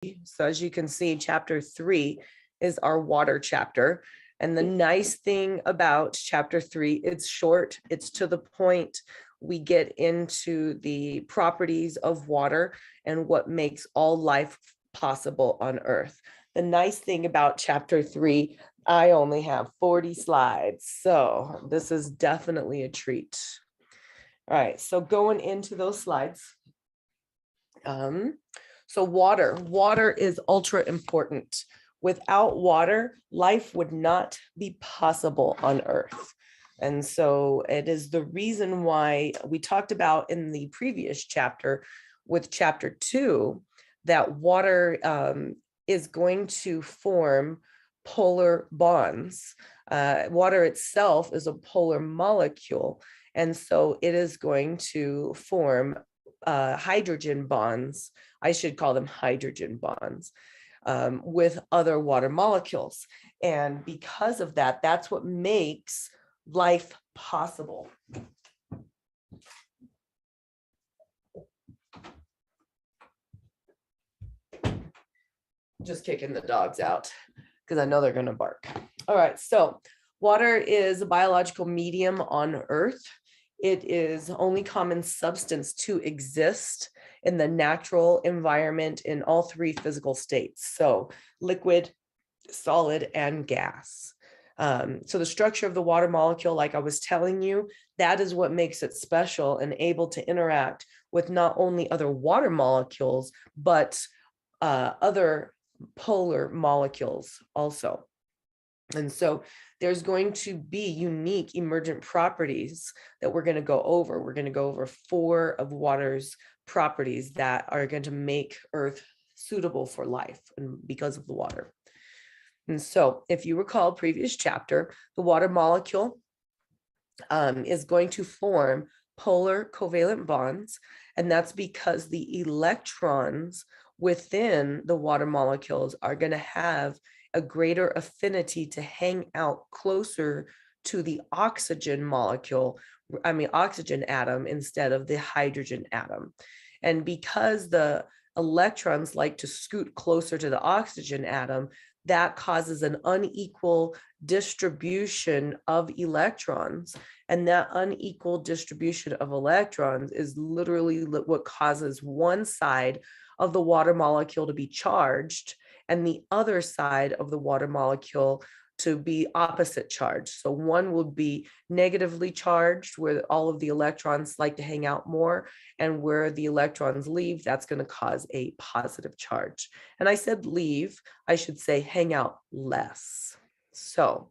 So as you can see, chapter 3 is our water chapter. And the nice thing about chapter 3, it's short, it's to the point. We get into the properties of water and what makes all life possible on Earth. The nice thing about chapter 3, I only have 40 slides, so this is definitely a treat. All right, so going into those slides. So water is ultra important. Without water, life would not be possible on Earth. And so it is the reason why we talked about in the previous chapter with chapter 2, that water is going to form polar bonds. Water itself is a polar molecule. And so it is going to form hydrogen bonds. I should call them hydrogen bonds with other water molecules. And because of that, that's what makes life possible. Just kicking the dogs out because I know they're going to bark. All right, so water is a biological medium on Earth. It is the only common substance to exist in the natural environment in all three physical states. So liquid, solid, and gas. So the structure of the water molecule, like I was telling you, that is what makes it special and able to interact with not only other water molecules, but other polar molecules also. And so there's going to be unique emergent properties that we're going to go over. We're going to go over 4 of water's properties that are going to make Earth suitable for life and because of the water. And so if you recall previous chapter, the water molecule is going to form polar covalent bonds. And that's because the electrons within the water molecules are going to have a greater affinity to hang out closer to the oxygen oxygen atom instead of the hydrogen atom. And because the electrons like to scoot closer to the oxygen atom, that causes an unequal distribution of electrons. And that unequal distribution of electrons is literally what causes one side of the water molecule to be charged and the other side of the water molecule to be opposite charge. So one will be negatively charged where all of the electrons like to hang out more, and where the electrons leave, that's going to cause a positive charge. And I said leave, I should say hang out less. So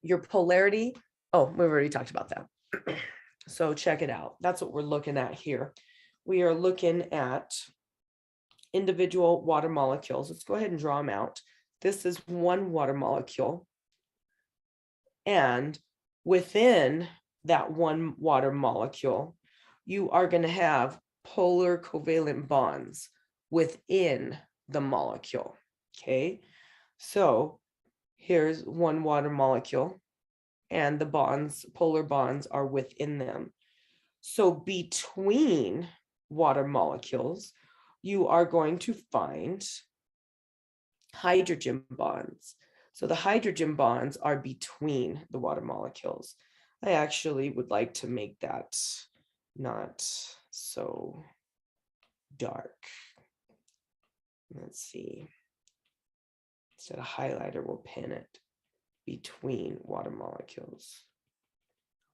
your polarity, we've already talked about that. So check it out. That's what we're looking at here. We are looking at individual water molecules. Let's go ahead and draw them out. This is one water molecule. And within that one water molecule, you are going to have polar covalent bonds within the molecule. Okay, so here's one water molecule and the bonds, polar bonds, are within them. So between water molecules, you are going to find hydrogen bonds. So the hydrogen bonds are between the water molecules. I actually would like to make that not so dark. Let's see. Instead of highlighter, we'll pin it. Between water molecules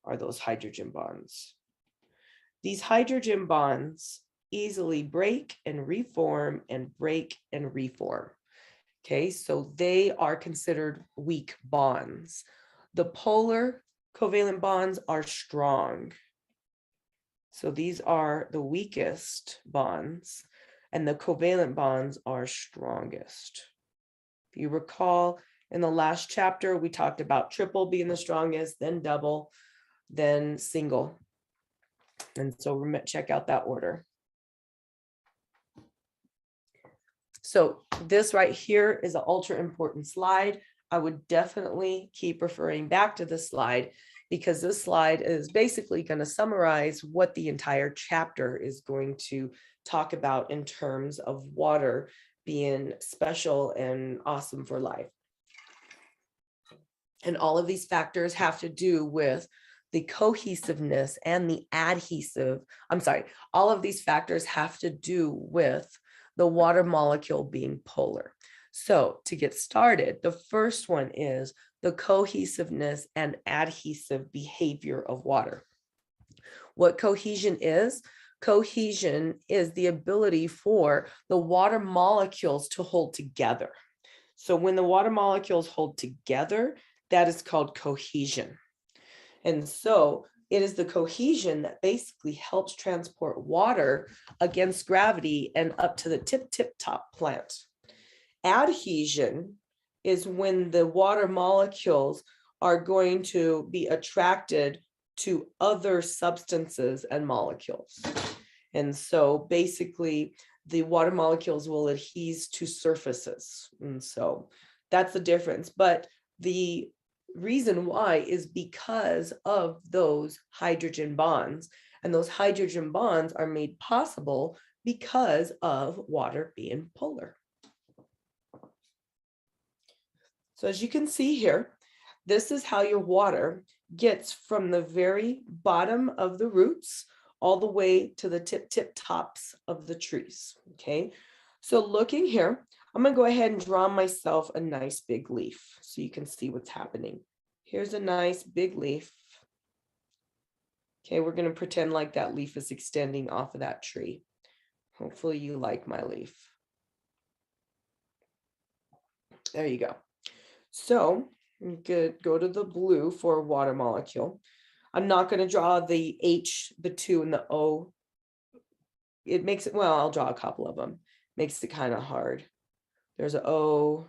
are those hydrogen bonds. These hydrogen bonds easily break and reform and break and reform. Okay, so they are considered weak bonds. The polar covalent bonds are strong. So these are the weakest bonds, and the covalent bonds are strongest. If you recall, in the last chapter, we talked about triple being the strongest, then double, then single. And so check out that order. So this right here is an ultra important slide. I would definitely keep referring back to this slide because this slide is basically going to summarize what the entire chapter is going to talk about in terms of water being special and awesome for life. And all of these factors have to do with the cohesiveness and the all of these factors have to do with the water molecule being polar. So to get started, the first one is the cohesiveness and adhesive behavior of water. What cohesion is? Cohesion is the ability for the water molecules to hold together. So when the water molecules hold together, that is called cohesion. And so it is the cohesion that basically helps transport water against gravity and up to the tip top plant. Adhesion is when the water molecules are going to be attracted to other substances and molecules. And so basically the water molecules will adhere to surfaces. And so that's the difference. But the reason why is because of those hydrogen bonds. And those hydrogen bonds are made possible because of water being polar. So as you can see here, this is how your water gets from the very bottom of the roots all the way to the tip tops of the trees. Okay, so looking here, I'm going to go ahead and draw myself a nice big leaf so you can see what's happening. Here's a nice big leaf. Okay, we're going to pretend like that leaf is extending off of that tree. Hopefully you like my leaf. There you go. So you could go to the blue for a water molecule. I'm not going to draw the H, the 2, and the O. It makes it, well, I'll draw a couple of them. Makes it kind of hard. There's an O,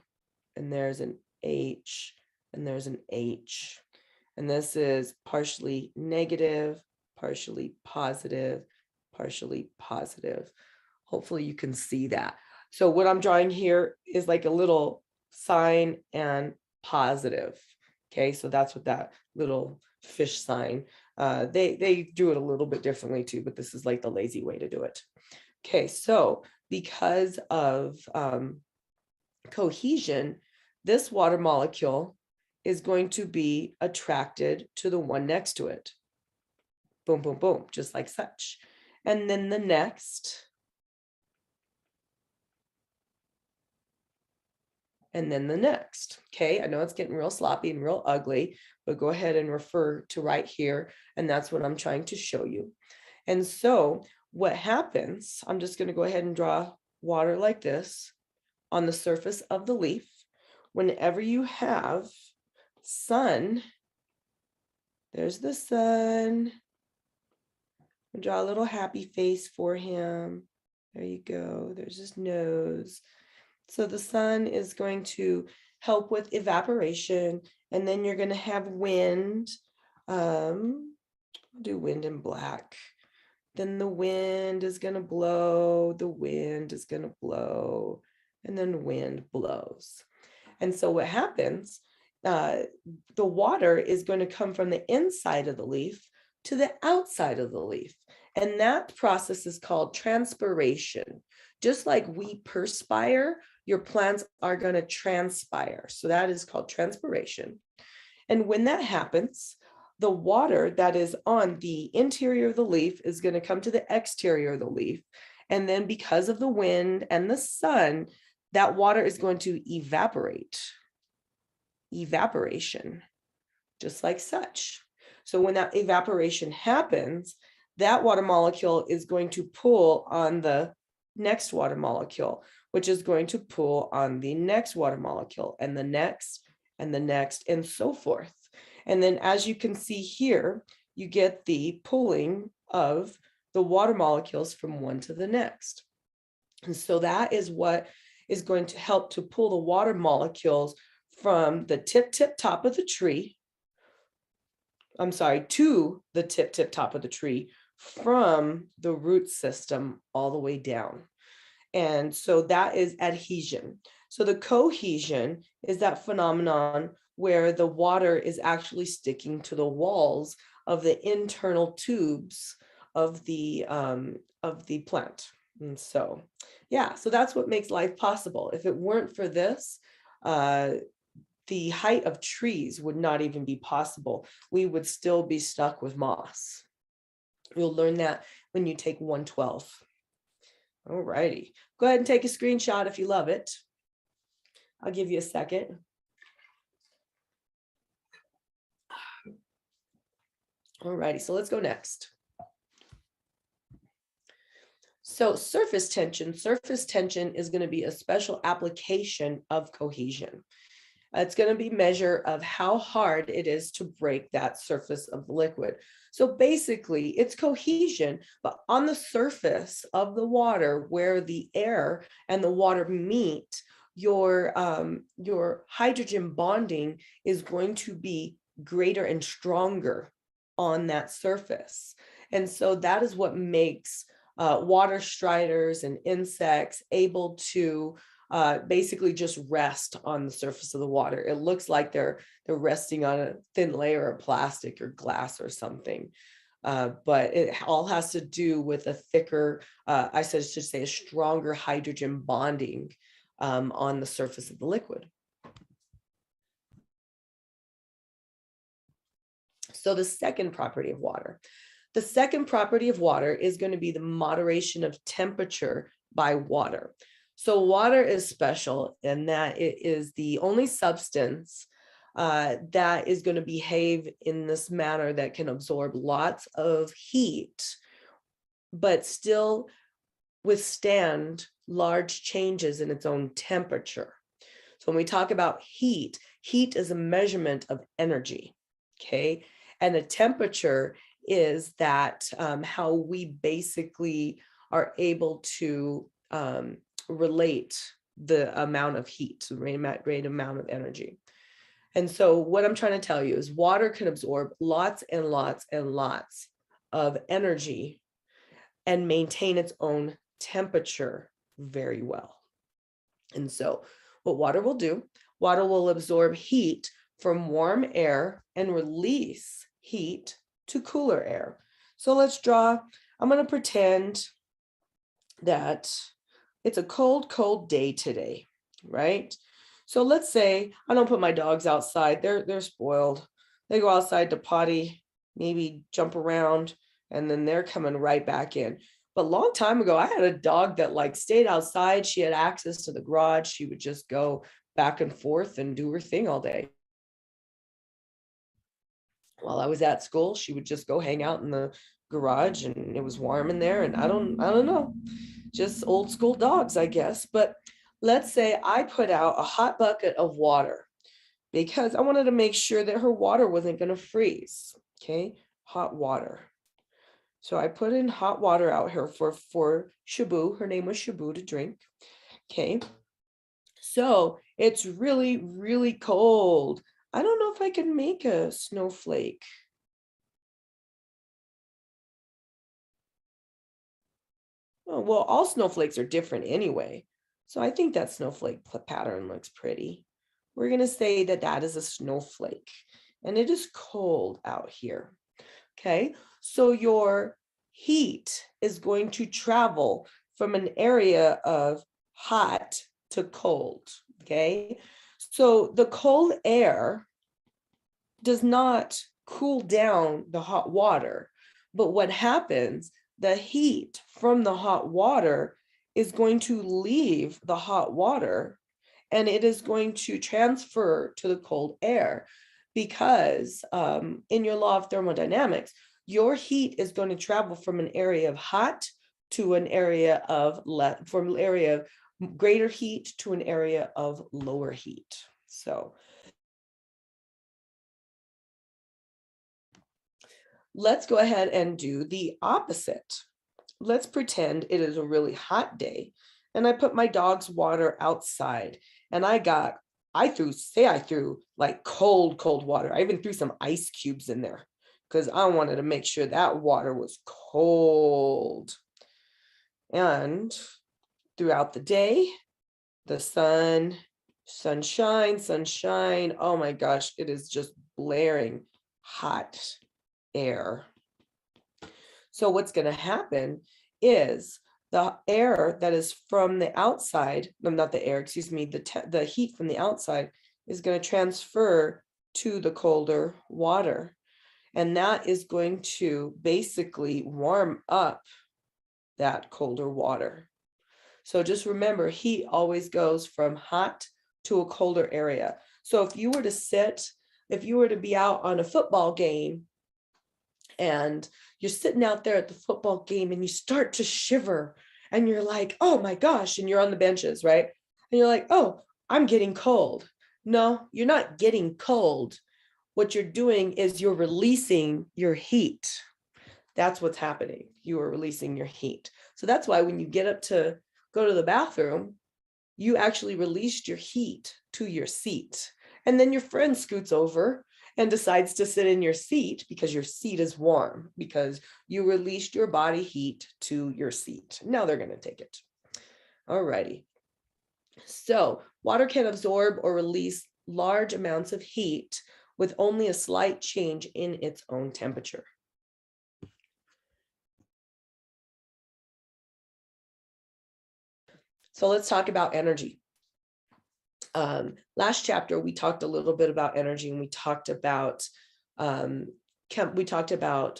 and there's an H, and there's an H. And this is partially negative, partially positive, partially positive. Hopefully you can see that. So what I'm drawing here is like a little sign and positive. Okay, so that's what that little fish sign, they do it a little bit differently too, but this is like the lazy way to do it. Okay, so because of cohesion, this water molecule is going to be attracted to the one next to it. Boom, boom, boom, just like such. And then the next, and then the next. Okay, I know it's getting real sloppy and real ugly, but go ahead and refer to right here. And that's what I'm trying to show you. And so what happens, I'm just going to go ahead and draw water like this on the surface of the leaf. Whenever you have sun, there's the sun. I'll draw a little happy face for him. There you go. There's his nose. So the sun is going to help with evaporation, and then you're going to have wind. Do wind in black. Then the wind is going to blow, the wind is going to blow, and then the wind blows. And so what happens, the water is going to come from the inside of the leaf to the outside of the leaf. And that process is called transpiration. Just like we perspire, your plants are going to transpire. So that is called transpiration. And when that happens, the water that is on the interior of the leaf is going to come to the exterior of the leaf. And then because of the wind and the sun, that water is going to evaporate. Evaporation, just like such. So when that evaporation happens, that water molecule is going to pull on the next water molecule, which is going to pull on the next water molecule and the next and the next and so forth. And then as you can see here, you get the pulling of the water molecules from one to the next. And so that is what is going to help to pull the water molecules from the tip top of the tree. I'm sorry, to the tip top of the tree from the root system all the way down. And so that is adhesion. So the cohesion is that phenomenon where the water is actually sticking to the walls of the internal tubes of the plant. And so, yeah, so that's what makes life possible. If it weren't for this, the height of trees would not even be possible. We would still be stuck with moss. You'll learn that when you take 112. All righty. Go ahead and take a screenshot if you love it. I'll give you a second. All righty, so let's go next. So surface tension is going to be a special application of cohesion. It's going to be measure of how hard it is to break that surface of the liquid. So basically it's cohesion, but on the surface of the water where the air and the water meet, your hydrogen bonding is going to be greater and stronger on that surface. And so that is what makes water striders and insects able to basically just rest on the surface of the water. It looks like they're resting on a thin layer of plastic or glass or something. But it all has to do with a thicker, I should say a stronger hydrogen bonding on the surface of the liquid. So the second property of water. The second property of water is going to be the moderation of temperature by water. So water is special in that it is the only substance that is going to behave in this manner that can absorb lots of heat, but still withstand large changes in its own temperature. So when we talk about heat, heat is a measurement of energy, okay? And the temperature is that how we basically are able to relate the amount of heat, the rate amount of energy. And so what I'm trying to tell you is water can absorb lots and lots and lots of energy and maintain its own temperature very well. And so what water will do, water will absorb heat from warm air and release heat to cooler air. So let's draw, I'm going to pretend that it's a cold, cold day today, right? So let's say I don't put my dogs outside. They're spoiled. They go outside to potty, maybe jump around, and then they're coming right back in. But a long time ago, I had a dog that like stayed outside. She had access to the garage. She would just go back and forth and do her thing all day. While I was at school, she would just go hang out in the garage and it was warm in there. And I don't know, just old school dogs, I guess. But let's say I put out a hot bucket of water because I wanted to make sure that her water wasn't going to freeze. Okay, hot water. So I put in hot water out here for Shabu. Her name was Shabu to drink. Okay. So it's really, really cold. I don't know if I can make a snowflake. Oh, well, all snowflakes are different anyway. So I think that snowflake pattern looks pretty. We're going to say that that is a snowflake and it is cold out here. Okay, so your heat is going to travel from an area of hot to cold. Okay, so the cold air does not cool down the hot water, but what happens, the heat from the hot water is going to leave the hot water and it is going to transfer to the cold air because in your law of thermodynamics, your heat is going to travel from an area of hot to an area of from an area of greater heat to an area of lower heat. So let's go ahead and do the opposite. Let's pretend it is a really hot day and I put my dog's water outside and I threw like cold water. I even threw some ice cubes in there because I wanted to make sure that water was cold. And throughout the day, the sunshine. Oh my gosh, it is just blaring hot air. So what's going to happen is the air that is from the outside, no, not the air, excuse me, the heat from the outside is going to transfer to the colder water. And that is going to basically warm up that colder water. So just remember, heat always goes from hot to a colder area. So if you were to be out on a football game and you're sitting out there at the football game and you start to shiver and you're like, oh my gosh, and you're on the benches, right? And you're like, oh, I'm getting cold. No, you're not getting cold. What you're doing is you're releasing your heat. That's what's happening. You are releasing your heat. So that's why when you get up to go to the bathroom, you actually released your heat to your seat. And then your friend scoots over and decides to sit in your seat because your seat is warm, because you released your body heat to your seat. Now they're going to take it. All righty. So water can absorb or release large amounts of heat with only a slight change in its own temperature. So let's talk about energy. Last chapter, we talked a little bit about energy, and we talked about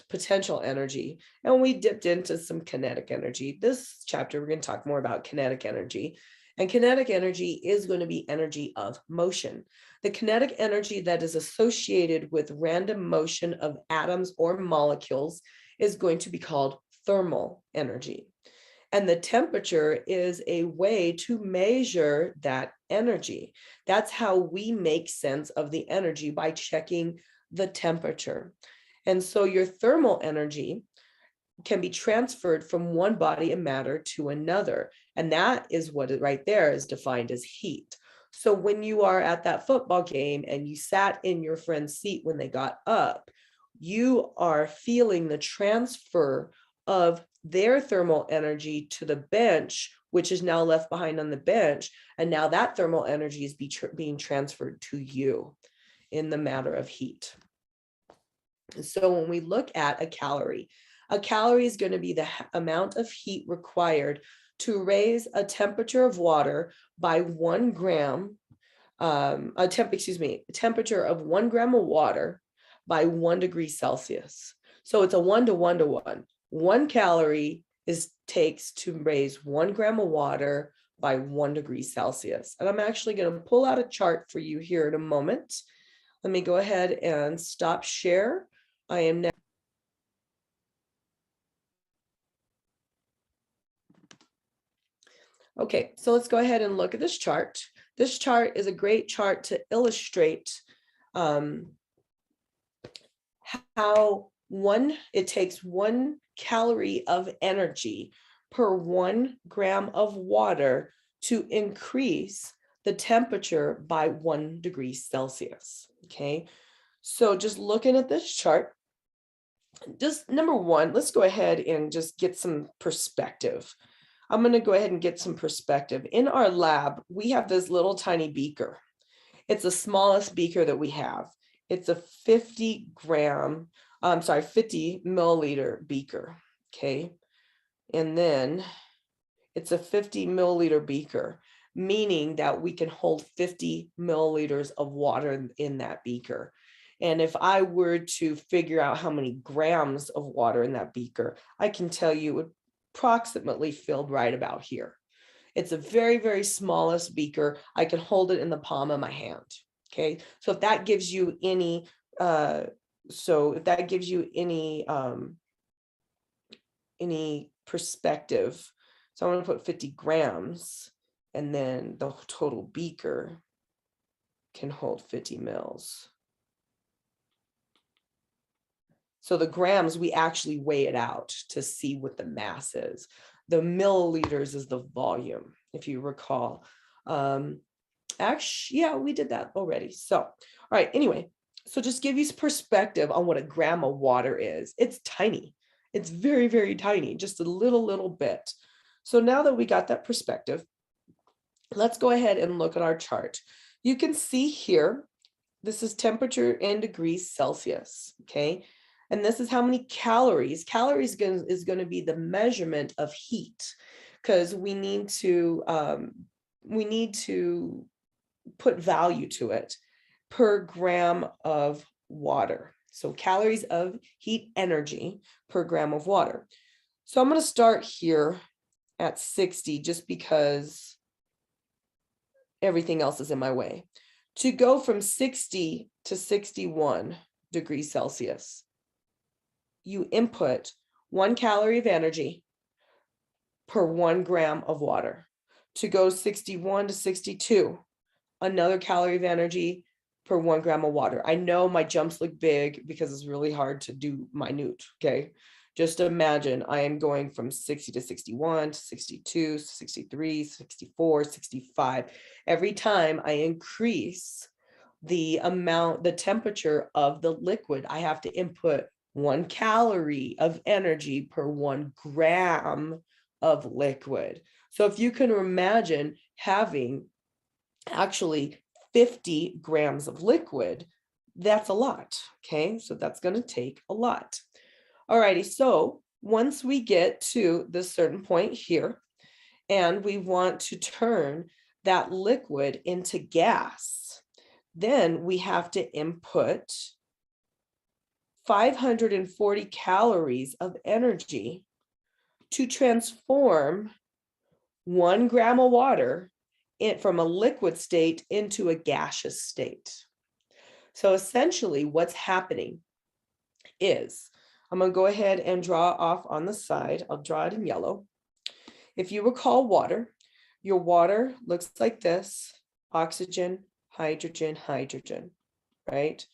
potential energy, and we dipped into some kinetic energy. This chapter, we're going to talk more about kinetic energy. And kinetic energy is going to be energy of motion. The kinetic energy that is associated with random motion of atoms or molecules is going to be called thermal energy. And the temperature is a way to measure that energy. That's how we make sense of the energy, by checking the temperature. And so your thermal energy can be transferred from one body of matter to another. And that is what right there is defined as heat. So when you are at that football game and you sat in your friend's seat when they got up, you are feeling the transfer of their thermal energy to the bench, which is now left behind on the bench. And now that thermal energy is being transferred to you in the matter of heat. So when we look at a calorie is going to be the amount of heat required to raise a temperature of water by 1 gram, temperature of 1 gram of water by 1 degree Celsius. So it's a 1 to 1 to 1. 1 calorie takes to raise 1 gram of water by 1 degree Celsius. And I'm actually going to pull out a chart for you here in a moment. Let me go ahead and stop share. I am now. Okay, so let's go ahead and look at this chart. This chart is a great chart to illustrate how it takes 1 calorie of energy per 1 gram of water to increase the temperature by 1 degree Celsius. Okay, so just looking at this chart, just number one, let's go ahead and just get some perspective. I'm going to go ahead and get some perspective. In our lab, we have this little tiny beaker. It's the smallest beaker that we have. It's a 50 milliliter beaker. Okay. And then it's a 50 milliliter beaker, meaning that we can hold 50 milliliters of water in that beaker. And if I were to figure out how many grams of water in that beaker, I can tell you it approximately filled right about here. It's a very, very smallest beaker. I can hold it in the palm of my hand. Okay. So if that gives you any, any perspective, so I'm going to put 50 grams, and then the total beaker can hold 50 mils. So the grams, we actually weigh it out to see what the mass is. The milliliters is the volume, if you recall. Actually, yeah, we did that already. So, all right, anyway, so just give you some perspective on what a gram of water is. It's tiny. It's very, very tiny, just a little bit. So now that we got that perspective, let's go ahead and look at our chart. You can see here, this is temperature in degrees Celsius, okay? And this is how many calories. Calories is going to be the measurement of heat. because we need to put value to it per gram of water. So calories of heat energy per gram of water. So I'm going to start here at 60 just because everything else is in my way. To go from 60 to 61 degrees Celsius, you input 1 calorie of energy per 1 gram of water. To go 61 to 62, another calorie of energy per 1 gram of water. I know my jumps look big because it's really hard to do minute, okay? Just imagine I am going from 60 to 61 to 62, 63, 64, 65. Every time I increase the amount, the temperature of the liquid, I have to input 1 calorie of energy per 1 gram of liquid. So if you can imagine having actually 50 grams of liquid, that's a lot. Okay, so that's going to take a lot. All righty, so once we get to this certain point here, and we want to turn that liquid into gas, then we have to input 540 calories of energy to transform 1 gram of water from a liquid state into a gaseous state. So essentially what's happening is, I'm going to go ahead and draw off on the side. I'll draw it in yellow. If you recall water, your water looks like this: oxygen, hydrogen, hydrogen, right?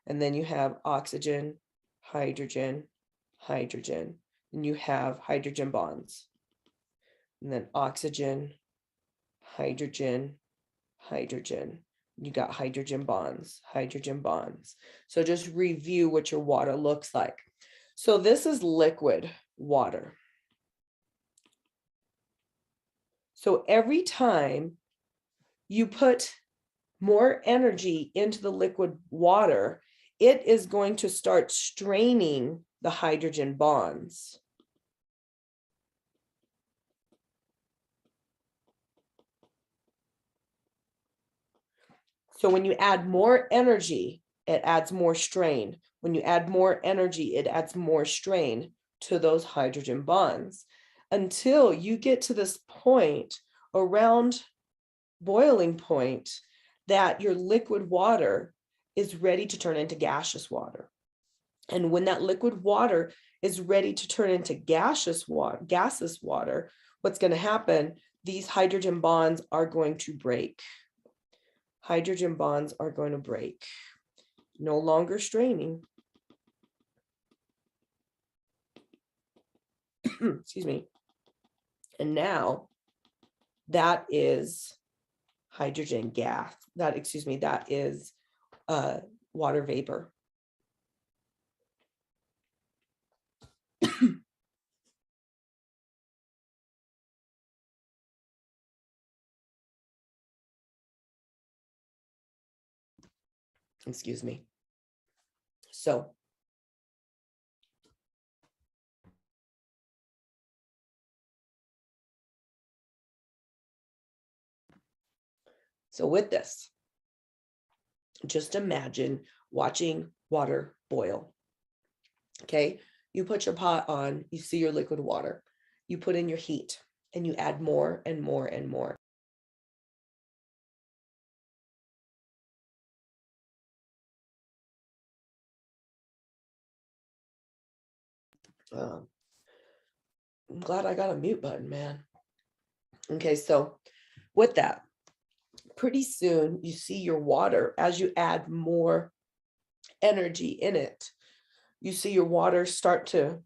And then you have oxygen, hydrogen, hydrogen, and you have hydrogen bonds. And then oxygen, hydrogen, hydrogen. You got hydrogen bonds, hydrogen bonds. So just review what your water looks like. So this is liquid water. So every time you put more energy into the liquid water, it is going to start straining the hydrogen bonds. So when you add more energy, it adds more strain. When you add more energy, it adds more strain to those hydrogen bonds until you get to this point around boiling point that your liquid water is ready to turn into gaseous water. And when that liquid water is ready to turn into gaseous water, what's going to happen? These hydrogen bonds are going to break. Hydrogen bonds are going to break. No longer straining. Excuse me. And now that is hydrogen gas. That is water vapor. Excuse me. So with this, just imagine watching water boil. Okay, you put your pot on, you see your liquid water, you put in your heat, and you add more and more and more. I'm glad I got a mute button, man. Okay, so with that, pretty soon you see your water, as you add more energy in it, you see your water start to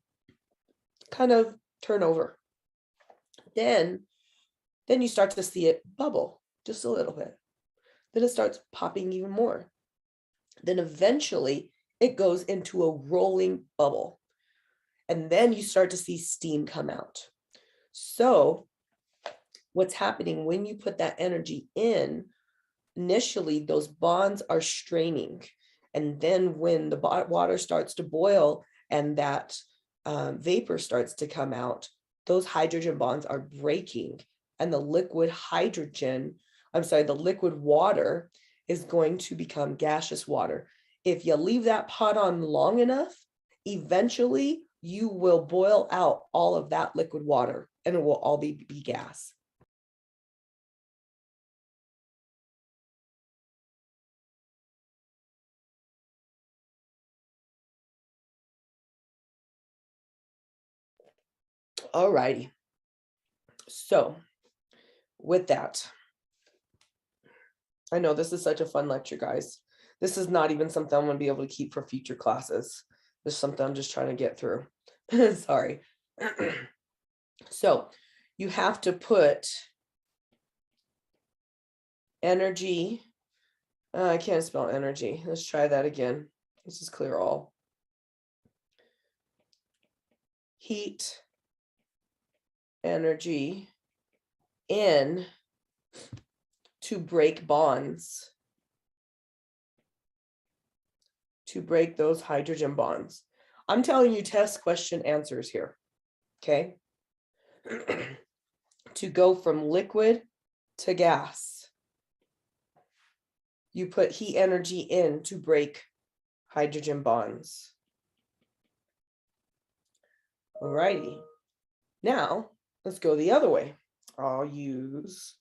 kind of turn over. Then you start to see it bubble just a little bit. Then it starts popping even more. Then eventually it goes into a rolling bubble. And then you start to see steam come out. So what's happening when you put that energy in, initially those bonds are straining. And then when the water starts to boil and that vapor starts to come out, those hydrogen bonds are breaking, and the liquid water is going to become gaseous water. If you leave that pot on long enough, eventually you will boil out all of that liquid water and it will all be gas. All righty. So with that, I know this is such a fun lecture, guys. This is not even something I'm going to be able to keep for future classes. This is something I'm just trying to get through. Sorry. So you have to put energy. I can't spell energy. Let's try that again. This is clear all. Heat, energy in to break bonds, to break those hydrogen bonds. I'm telling you test question answers here, okay? To go from liquid to gas, you put heat energy in to break hydrogen bonds. All righty. Now, let's go the other way. I'll use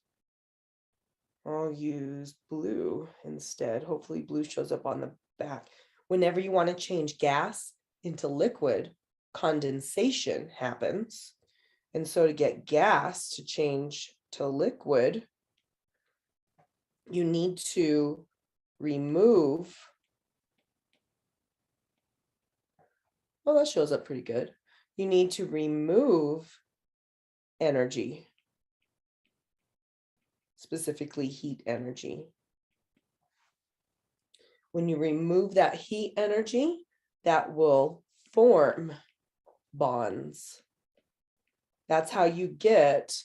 blue instead. Hopefully blue shows up on the back. Whenever you want to change gas into liquid, condensation happens. And so to get gas to change to liquid, you need to remove, well, that shows up pretty good. You need to remove energy, specifically heat energy. When you remove that heat energy, that will form bonds. That's how you get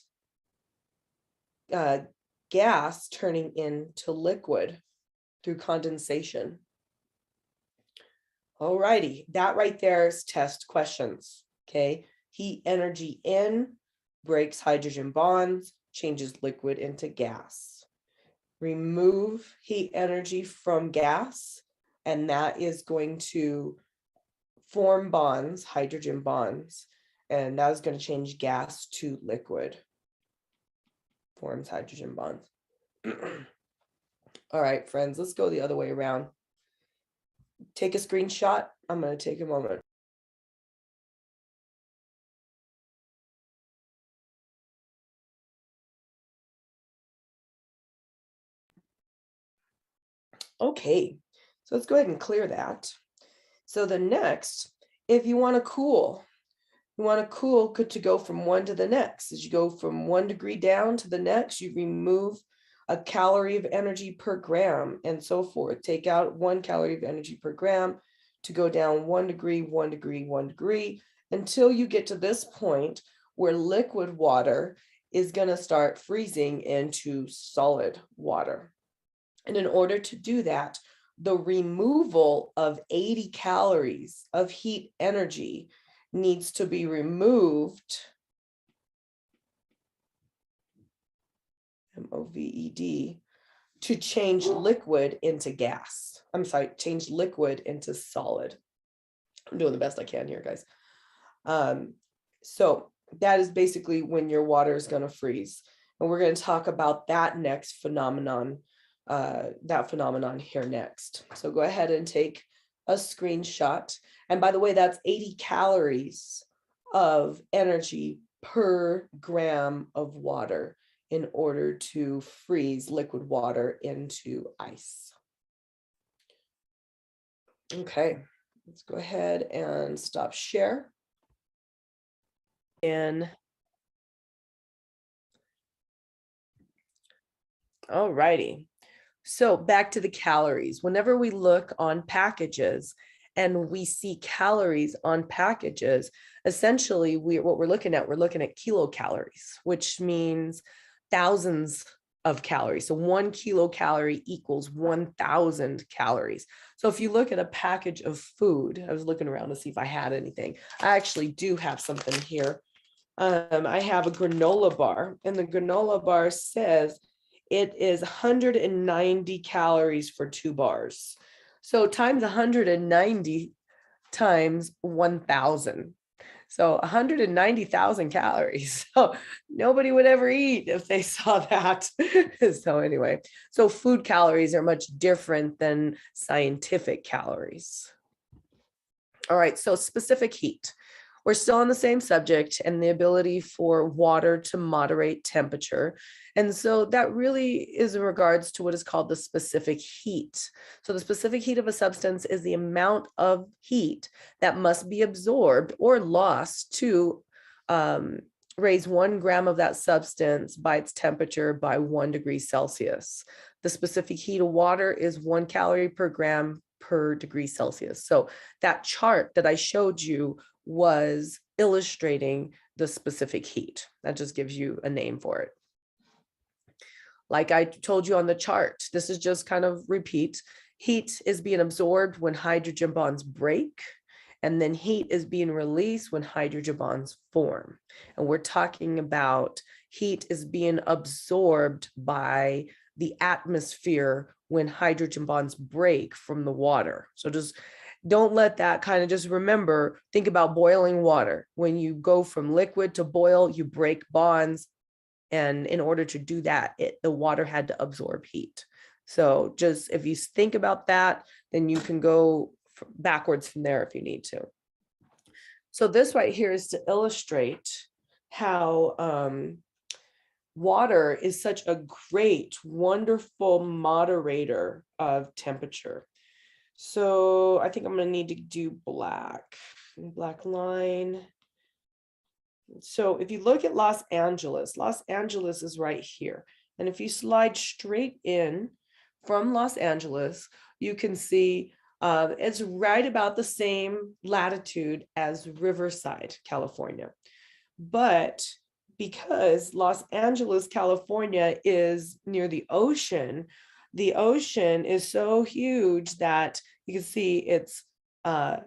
gas turning into liquid through condensation. All righty, that right there is test questions, okay? Heat energy in breaks hydrogen bonds, changes liquid into gas. Remove heat energy from gas, and that is going to form bonds, hydrogen bonds, and that is going to change gas to liquid. Forms hydrogen bonds. All right, friends, let's go the other way around. Take a screenshot. I'm going to take a moment. Okay, so let's go ahead and clear that. So the next, if you want to cool, to go from one to the next. As you go from 1 degree down to the next, you remove a calorie of energy per gram and so forth. Take out 1 calorie of energy per gram to go down 1 degree, 1 degree, 1 degree, until you get to this point where liquid water is going to start freezing into solid water. And in order to do that, the removal of 80 calories of heat energy needs to be removed, MOVED, to change liquid into gas. I'm sorry, change liquid into solid. I'm doing the best I can here, guys. So that is basically when your water is going to freeze. And we're going to talk about that next phenomenon, here next. So go ahead and take a screenshot. And by the way, that's 80 calories of energy per gram of water in order to freeze liquid water into ice. Okay, let's go ahead and stop share. And all righty. So back to the calories. Whenever we look on packages and we see calories on packages, essentially what we're looking at kilocalories, which means thousands of calories. So 1 kilocalorie equals 1,000 calories. So if you look at a package of food, I was looking around to see if I had anything. I actually do have something here I have a granola bar, and the granola bar says it is 190 calories for 2 bars. So times 190 times 1,000. So 190,000 calories. So nobody would ever eat if they saw that. So anyway, so food calories are much different than scientific calories. All right, so specific heat. We're still on the same subject and the ability for water to moderate temperature. And so that really is in regards to what is called the specific heat. So the specific heat of a substance is the amount of heat that must be absorbed or lost to raise 1 gram of that substance by its temperature by 1 degree Celsius. The specific heat of water is 1 calorie per gram per degree Celsius. So that chart that I showed you was illustrating the specific heat. That just gives you a name for it. Like I told you on the chart, this is just kind of repeat. Heat is being absorbed when hydrogen bonds break, and then heat is being released when hydrogen bonds form. And we're talking about heat is being absorbed by the atmosphere when hydrogen bonds break from the water. So just don't let that kind of just remember, think about boiling water. When you go from liquid to boil, you break bonds. And in order to do that, the water had to absorb heat. So just if you think about that, then you can go backwards from there if you need to. So this right here is to illustrate how water is such a great, wonderful moderator of temperature. So I think I'm going to need to do black line. So if you look at Los Angeles is right here. And if you slide straight in from Los Angeles, you can see it's right about the same latitude as Riverside, California. But because Los Angeles, California is near the ocean is so huge that you can see it's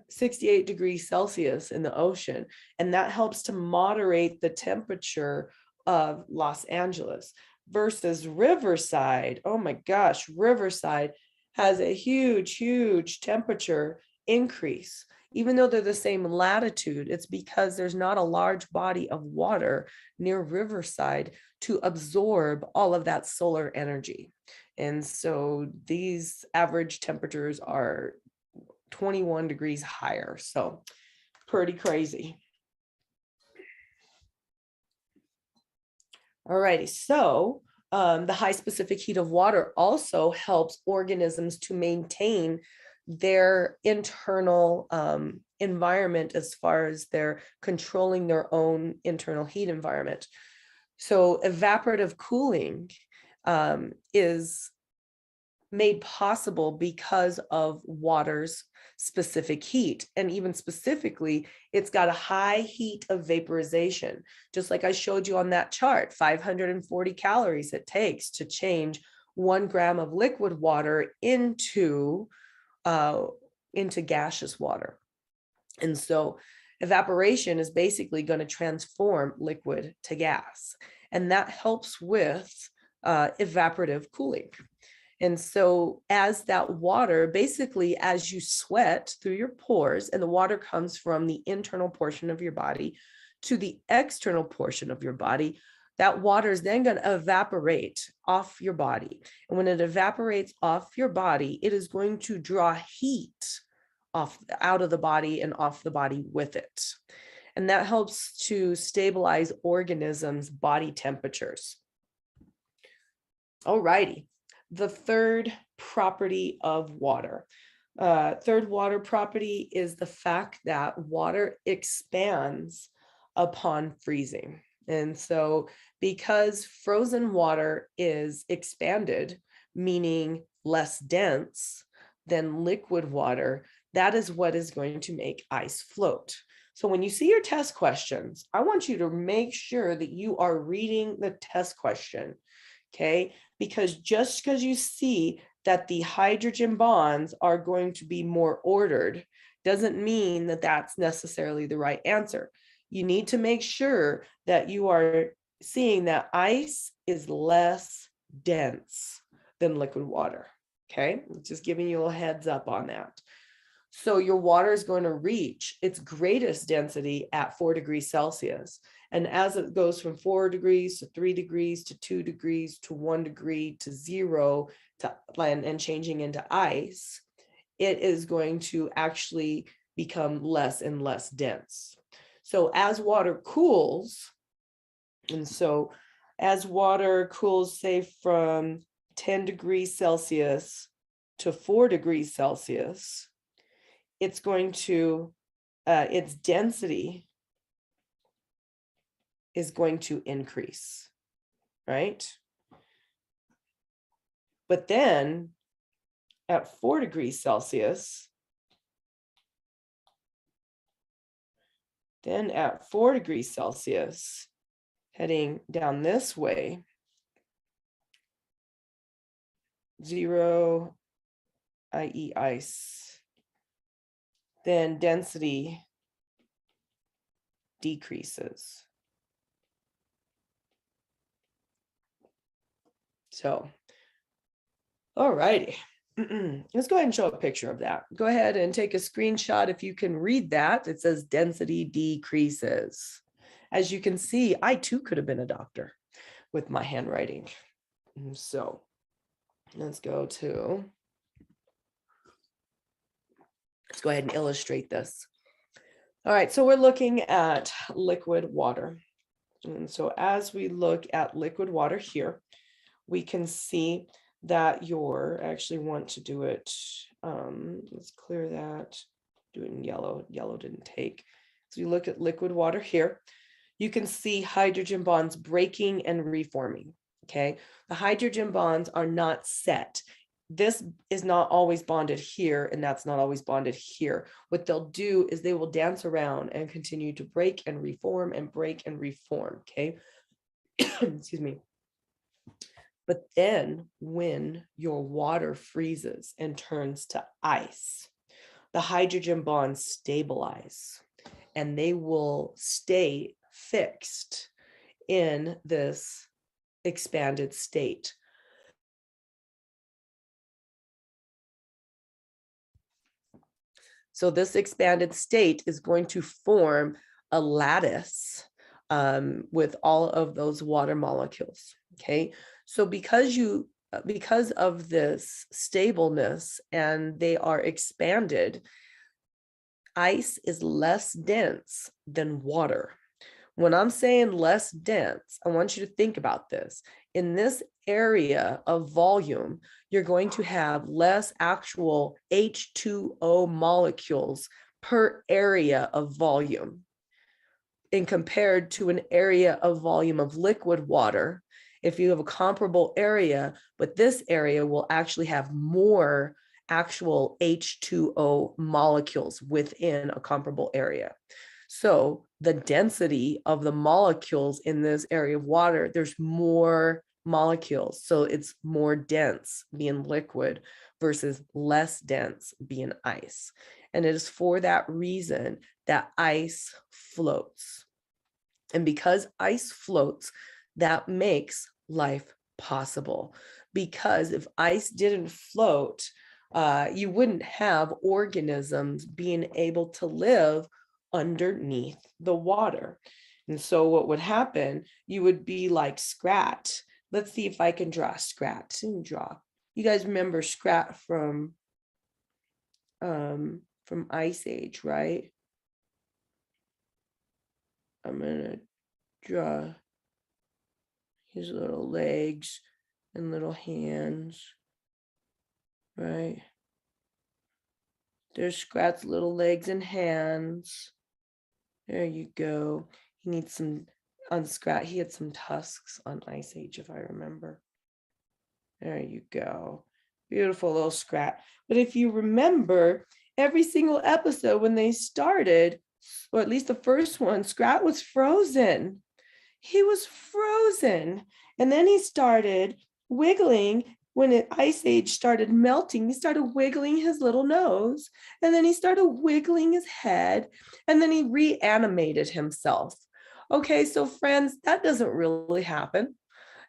68 degrees Celsius in the ocean, and that helps to moderate the temperature of Los Angeles versus Riverside. Oh my gosh, Riverside has a huge temperature increase. Even though they're the same latitude, it's because there's not a large body of water near Riverside to absorb all of that solar energy. And so these average temperatures are 21 degrees higher. So pretty crazy. All righty. So the high specific heat of water also helps organisms to maintain their internal environment as far as they're controlling their own internal heat environment. So evaporative cooling is made possible because of water's specific heat. And even specifically, it's got a high heat of vaporization. Just like I showed you on that chart, 540 calories it takes to change 1 gram of liquid water into gaseous water. And so evaporation is basically going to transform liquid to gas. And that helps with evaporative cooling. And so as that water, basically as you sweat through your pores, and the water comes from the internal portion of your body to the external portion of your body, that water is then going to evaporate off your body. And when it evaporates off your body, it is going to draw heat out of the body and off the body with it. And that helps to stabilize organisms' body temperatures. All righty. The third property of water. Third water property is the fact that water expands upon freezing. And so because frozen water is expanded, meaning less dense than liquid water, that is what is going to make ice float. So when you see your test questions, I want you to make sure that you are reading the test question, okay? Because just because you see that the hydrogen bonds are going to be more ordered doesn't mean that that's necessarily the right answer. you need to make sure that you are seeing that ice is less dense than liquid water. Okay, just giving you a heads up on that. So your water is going to reach its greatest density at 4 degrees Celsius. And as it goes from 4 degrees to 3 degrees to 2 degrees to 1 degree to 0 to and changing into ice, it is going to actually become less and less dense. So as water cools, and so as water cools, say from 10 degrees Celsius to 4 degrees Celsius, it's going to, its density is going to increase, right? But then at 4 degrees Celsius, heading down this way, 0, i.e. ice, then density decreases. So, all righty. Let's go ahead and show a picture of that. Go ahead and take a screenshot if you can read that. It says density decreases. As you can see, I too could have been a doctor with my handwriting. So let's go ahead and illustrate this. All right, so we're looking at liquid water. And so as we look at liquid water here, we can see that I actually want to do it, let's clear that, do it in yellow. Yellow didn't take. So you look at liquid water here, you can see hydrogen bonds breaking and reforming, okay? The hydrogen bonds are not set. This is not always bonded here, and that's not always bonded here. What they'll do is they will dance around and continue to break and reform and break and reform, okay? Excuse me. But then when your water freezes and turns to ice, the hydrogen bonds stabilize and they will stay fixed in this expanded state. So this expanded state is going to form a lattice with all of those water molecules, okay? So because of this stableness and they are expanded, ice is less dense than water. When I'm saying less dense, I want you to think about this. In this area of volume, you're going to have less actual H2O molecules per area of volume in compared to an area of volume of liquid water. If you have a comparable area, but this area will actually have more actual H2O molecules within a comparable area. So the density of the molecules in this area of water, there's more molecules. So it's more dense being liquid versus less dense being ice. And it is for that reason that ice floats. And because ice floats, that makes life possible. Because if ice didn't float, you wouldn't have organisms being able to live underneath the water. And so what would happen, you would be like Scrat. Let's see if I can draw Scrat. You guys remember Scrat from Ice Age, right? I'm gonna draw his little legs and little hands, right? There's Scrat's little legs and hands. There you go. He needs some, on Scrat, he had some tusks on Ice Age, if I remember. There you go. Beautiful little Scrat. But if you remember, every single episode when they started, or at least the first one, Scrat was frozen. He was frozen. And then he started wiggling when the ice age started melting, he started wiggling his little nose, and then he started wiggling his head, and then he reanimated himself. Okay, so friends, that doesn't really happen.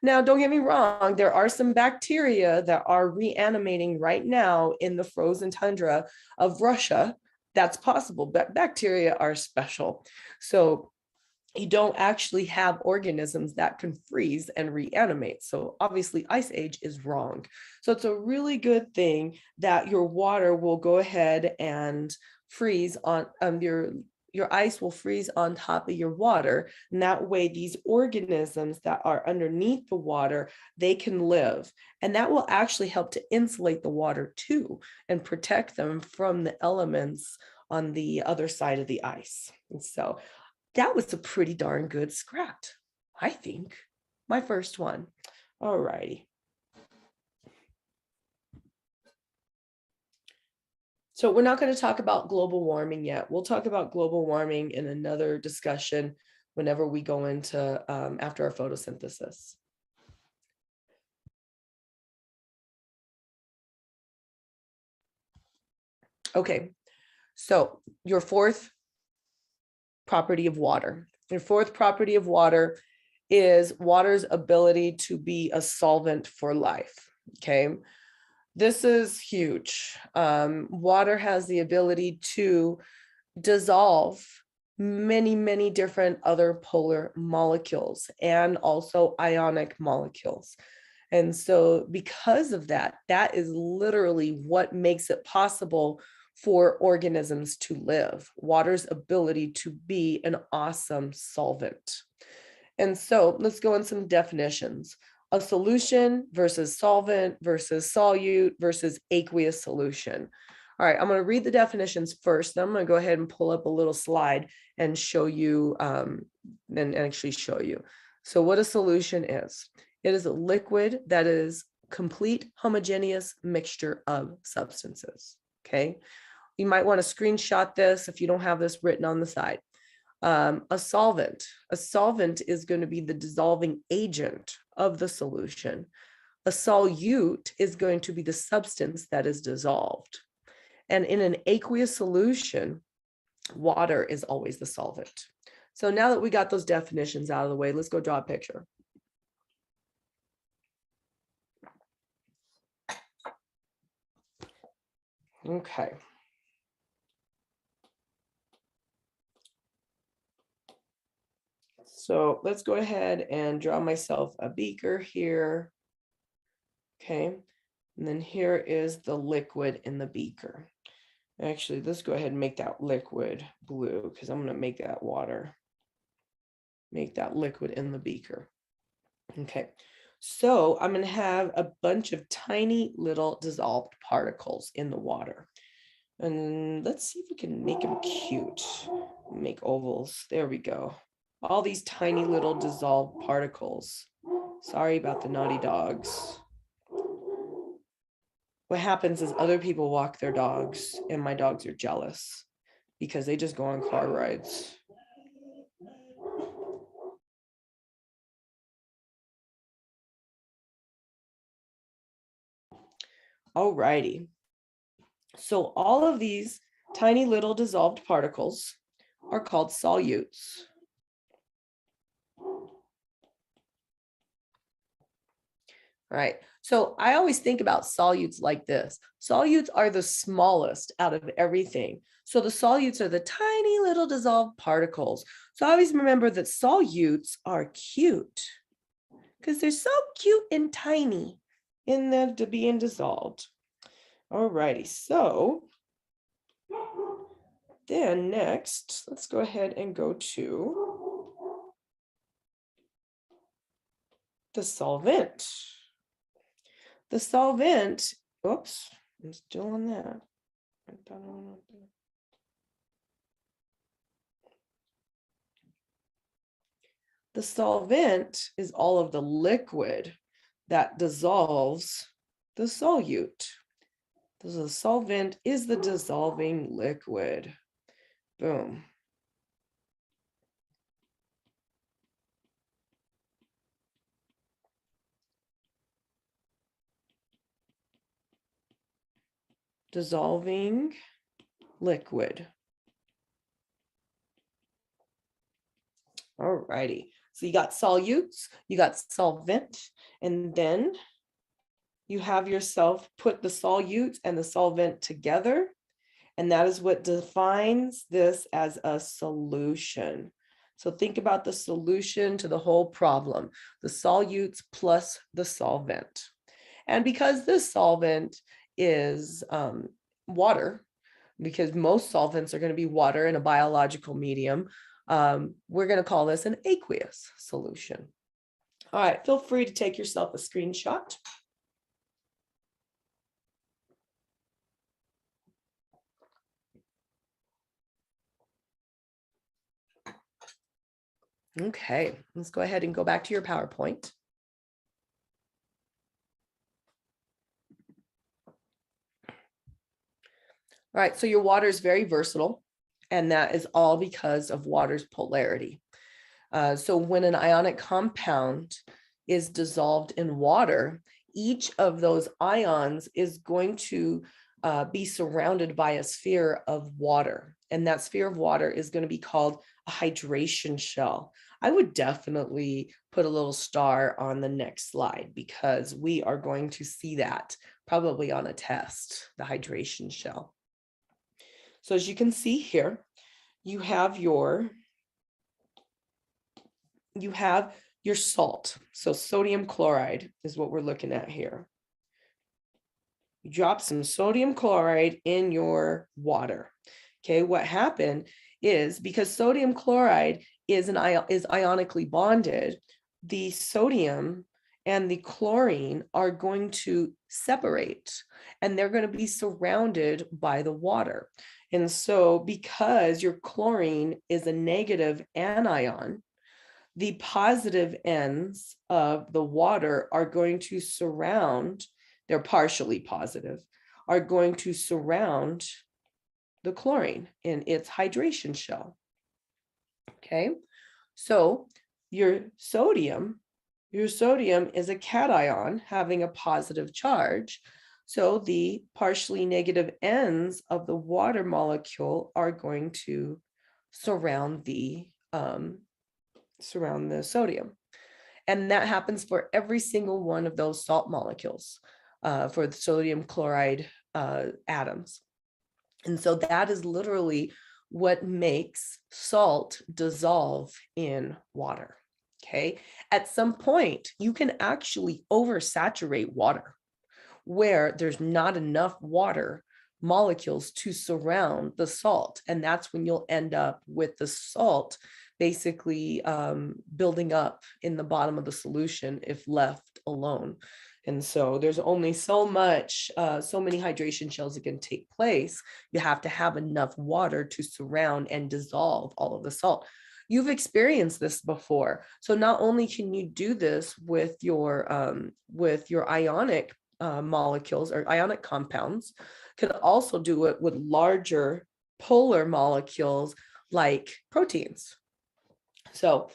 Now, don't get me wrong, there are some bacteria that are reanimating right now in the frozen tundra of Russia. That's possible, but bacteria are special. So you don't actually have organisms that can freeze and reanimate. So obviously ice age is wrong. So it's a really good thing that your water will go ahead and freeze on your ice will freeze on top of your water. And that way these organisms that are underneath the water, they can live. And that will actually help to insulate the water too and protect them from the elements on the other side of the ice. And so that was a pretty darn good scrat, I think. My first one. All righty. So we're not going to talk about global warming yet. We'll talk about global warming in another discussion whenever we go into after our photosynthesis. Okay, so your fourth property of water. Your fourth property of water is water's ability to be a solvent for life. Okay, this is huge. Water has the ability to dissolve many, many different other polar molecules and also ionic molecules. And so because of that, that is literally what makes it possible for organisms to live, water's ability to be an awesome solvent. And so let's go in some definitions. A solution versus solvent versus solute versus aqueous solution. All right, I'm going to read the definitions first. Then I'm going to go ahead and pull up a little slide and show you, and actually show you. So what a solution is. It is a liquid that is complete homogeneous mixture of substances. Okay. You might want to screenshot this if you don't have this written on the side. A solvent is going to be the dissolving agent of the solution. A solute is going to be the substance that is dissolved. And in an aqueous solution, water is always the solvent. So now that we got those definitions out of the way, let's go draw a picture. Okay. So let's go ahead and draw myself a beaker here. Okay. And then here is the liquid in the beaker. Actually, let's go ahead and make that liquid blue because I'm going to make that water. Make that liquid in the beaker. Okay. So I'm going to have a bunch of tiny little dissolved particles in the water. And let's see if we can make them cute. Make ovals. There we go. All these tiny little dissolved particles. Sorry about the naughty dogs. What happens is other people walk their dogs and my dogs are jealous because they just go on car rides. All righty. So all of these tiny little dissolved particles are called solutes. Right. So I always think about solutes like this. Solutes are the smallest out of everything. So the solutes are the tiny little dissolved particles. So I always remember that solutes are cute because they're so cute and tiny in them to being dissolved. All righty. So then next, let's go ahead and go to the solvent. The solvent, oops, I'm still on that. The solvent is all of the liquid that dissolves the solute. The solvent is the dissolving liquid. Boom. dissolving liquid. All righty. So you got solutes, you got solvent, and then you have yourself put the solutes and the solvent together. And that is what defines this as a solution. So think about the solution to the whole problem, the solutes plus the solvent. And because this solvent is water, because most solvents are going to be water in a biological medium, we're going to call this an aqueous solution. All right, feel free to take yourself a screenshot. Okay, let's go ahead and go back to your PowerPoint. All right, so your water is very versatile, and that is all because of water's polarity. So when an ionic compound is dissolved in water, each of those ions is going to be surrounded by a sphere of water. And that sphere of water is going to be called a hydration shell. I would definitely put a little star on the next slide because we are going to see that probably on a test, the hydration shell. So as you can see here, you have your salt. So sodium chloride is what we're looking at here. You drop some sodium chloride in your water. Okay, what happened is because sodium chloride is ionically bonded, the sodium and the chlorine are going to separate and they're going to be surrounded by the water. And so because your chlorine is a negative anion, the positive ends of the water are going to surround, they're partially positive, are going to surround the chlorine in its hydration shell. Okay, so your sodium is a cation having a positive charge. So the partially negative ends of the water molecule are going to surround the sodium. And that happens for every single one of those salt molecules for the sodium chloride atoms. And so that is literally what makes salt dissolve in water. Okay. At some point, you can actually oversaturate water where there's not enough water molecules to surround the salt. And that's when you'll end up with the salt basically building up in the bottom of the solution if left alone. And so there's only so many hydration shells that can take place. You have to have enough water to surround and dissolve all of the salt. You've experienced this before. So not only can you do this with your ionic molecules or ionic compounds, can also do it with larger polar molecules like proteins. So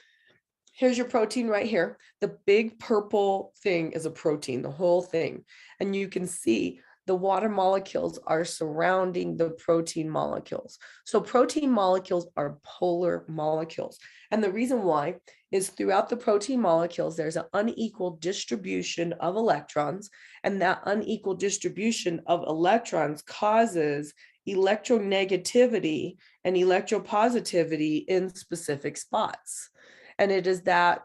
here's your protein right here. The big purple thing is a protein, the whole thing. And you can see the water molecules are surrounding the protein molecules. So protein molecules are polar molecules. And the reason why is throughout the protein molecules, there's an unequal distribution of electrons. And that unequal distribution of electrons causes electronegativity and electropositivity in specific spots. And it is that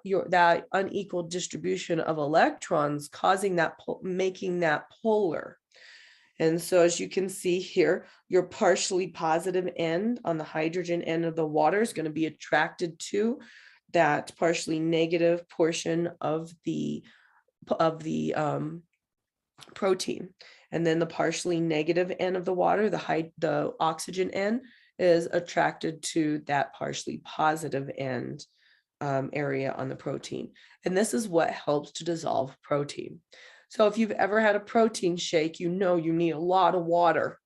unequal distribution of electrons causing that, making that polar. And so as you can see here, your partially positive end on the hydrogen end of the water is going to be attracted to that partially negative portion of the protein. And then the partially negative end of the water, the oxygen end, is attracted to that partially positive end area on the protein. And this is what helps to dissolve protein. So if you've ever had a protein shake, you know you need a lot of water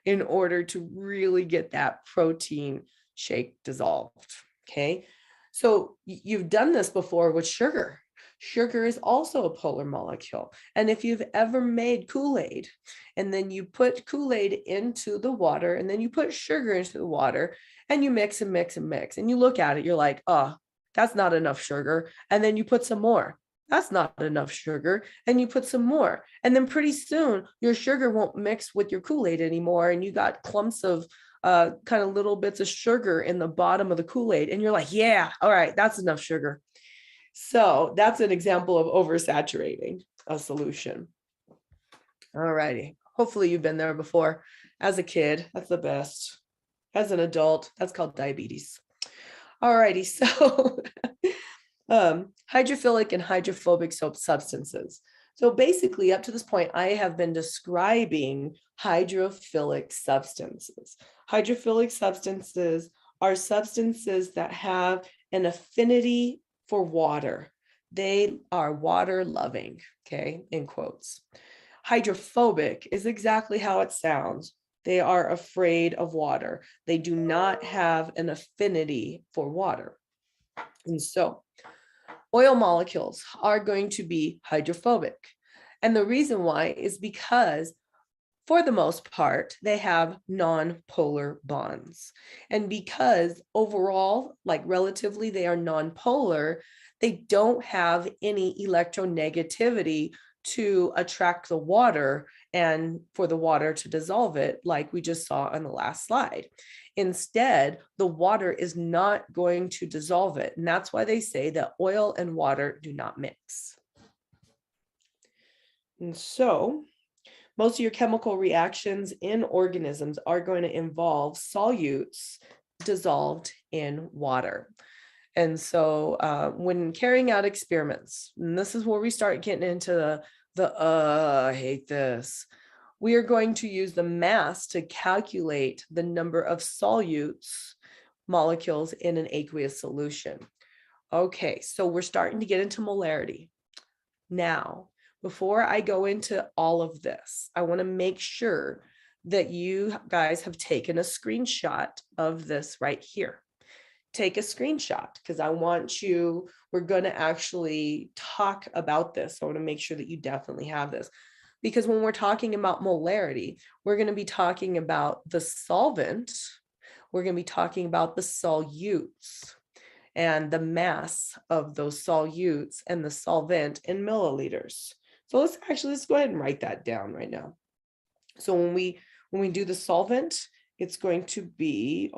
in order to really get that protein shake dissolved. Okay. So you've done this before with sugar. Sugar is also a polar molecule. And if you've ever made Kool-Aid and then you put Kool-Aid into the water and then you put sugar into the water and you mix and mix and mix and you look at it, you're like, oh, that's not enough sugar. And then you put some more. That's not enough sugar. And you put some more. And then pretty soon your sugar won't mix with your Kool-Aid anymore. And you got clumps of kind of little bits of sugar in the bottom of the Kool-Aid. And you're like, yeah, all right, that's enough sugar. So that's an example of oversaturating a solution. All righty. Hopefully you've been there before. As a kid, that's the best. As an adult, that's called diabetes. All righty. So hydrophilic and hydrophobic substances. So basically, up to this point, I have been describing hydrophilic substances. Hydrophilic substances are substances that have an affinity for water. They are water loving, okay, in quotes. Hydrophobic is exactly how it sounds. They are afraid of water. They do not have an affinity for water. And so oil molecules are going to be hydrophobic. And the reason why is because for the most part, they have non-polar bonds. And because overall, like relatively, they are non-polar, they don't have any electronegativity to attract the water and for the water to dissolve it, like we just saw on the last slide. Instead, the water is not going to dissolve it. And that's why they say that oil and water do not mix. And so most of your chemical reactions in organisms are going to involve solutes dissolved in water. And so when carrying out experiments, and this is where we start getting into I hate this. We are going to use the mass to calculate the number of solutes molecules in an aqueous solution. Okay, so we're starting to get into molarity. Now, before I go into all of this, I want to make sure that you guys have taken a screenshot of this right here. Take a screenshot because I want you, we're going to actually talk about this. So I want to make sure that you definitely have this. Because when we're talking about molarity, we're going to be talking about the solvent, we're going to be talking about the solutes and the mass of those solutes and the solvent in milliliters. So let's go ahead and write that down right now. So when we do the solvent, it's going to be,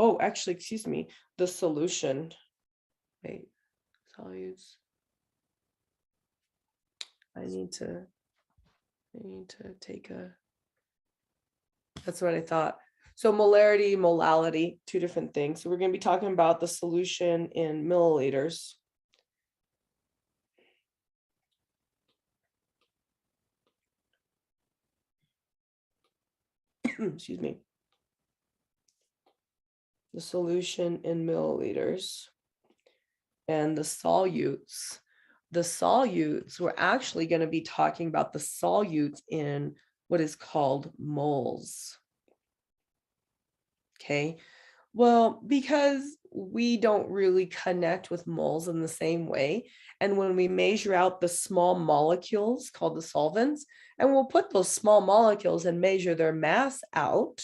the solution. Wait, solutes. I need to take a, that's what I thought. So molarity, molality, two different things. So we're going to be talking about the solution in milliliters. Excuse me. The solution in milliliters and the solutes. The solutes, we're actually going to be talking about the solutes in what is called moles. Okay, well, because we don't really connect with moles in the same way. And when we measure out the small molecules called the solvents, and we'll put those small molecules and measure their mass out,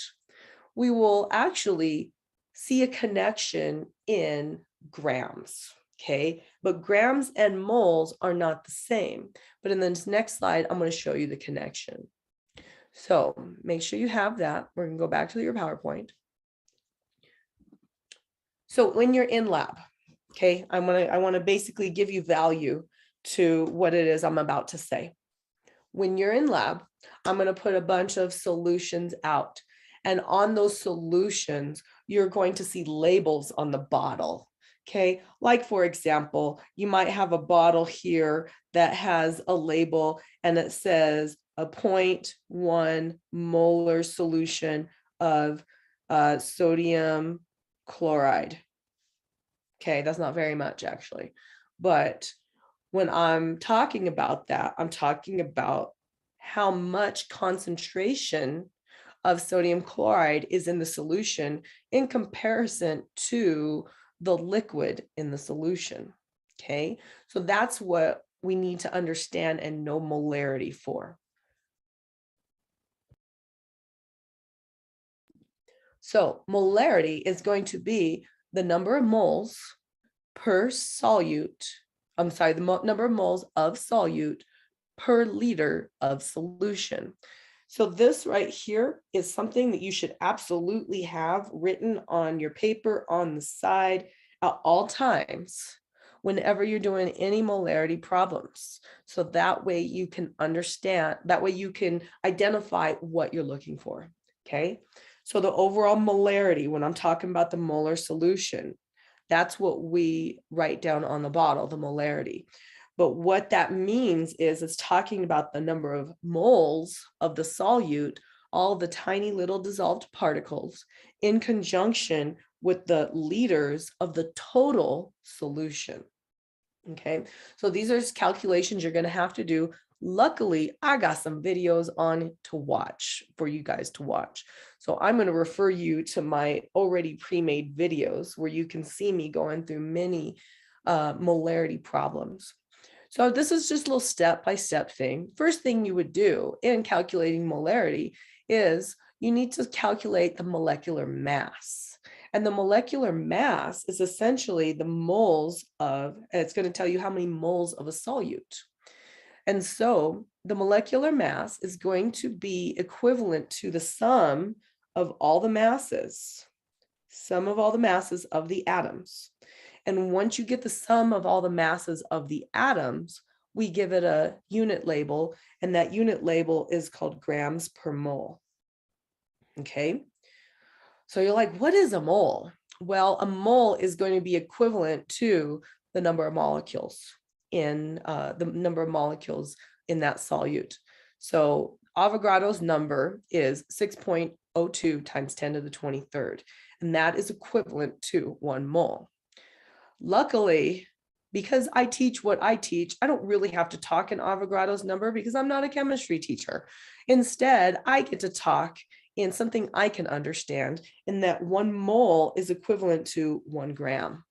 we will actually see a connection in grams. Okay, but grams and moles are not the same. But in this next slide, I'm going to show you the connection. So make sure you have that. We're going to go back to your PowerPoint. So when you're in lab, okay, I want to basically give you value to what it is I'm about to say. When you're in lab, I'm going to put a bunch of solutions out. And on those solutions, you're going to see labels on the bottle. Okay, like for example, you might have a bottle here that has a label and it says a 0.1 molar solution of sodium chloride. Okay, that's not very much actually. But when I'm talking about that, I'm talking about how much concentration of sodium chloride is in the solution in comparison to the liquid in the solution. Okay, so that's what we need to understand and know molarity for. So molarity is going to be the number of moles per solute, the number of moles of solute per liter of solution. So this right here is something that you should absolutely have written on your paper on the side at all times whenever you're doing any molarity problems. So that way you can understand, that way you can identify what you're looking for, okay? So the overall molarity, when I'm talking about the molar solution, that's what we write down on the bottle, the molarity. But what that means is it's talking about the number of moles of the solute, all the tiny little dissolved particles, in conjunction with the liters of the total solution. Okay, so these are calculations you're going to have to do. Luckily, I got some videos on to watch for you guys to watch. So I'm going to refer you to my already pre-made videos where you can see me going through many molarity problems. So this is just a little step-by-step thing. First thing you would do in calculating molarity is you need to calculate the molecular mass. And the molecular mass is essentially the moles of, and it's going to tell you how many moles of a solute. And so the molecular mass is going to be equivalent to the sum of all the masses, of the atoms. And once you get the sum of all the masses of the atoms, we give it a unit label, and that unit label is called grams per mole. Okay. So you're like, what is a mole? Well, a mole is going to be equivalent to the number of molecules in that solute. So Avogadro's number is 6.02 times 10 to the 23rd, and that is equivalent to 1 mole. Luckily, because I teach what I teach, I don't really have to talk in Avogadro's number because I'm not a chemistry teacher. Instead, I get to talk in something I can understand, in that 1 mole is equivalent to 1 gram.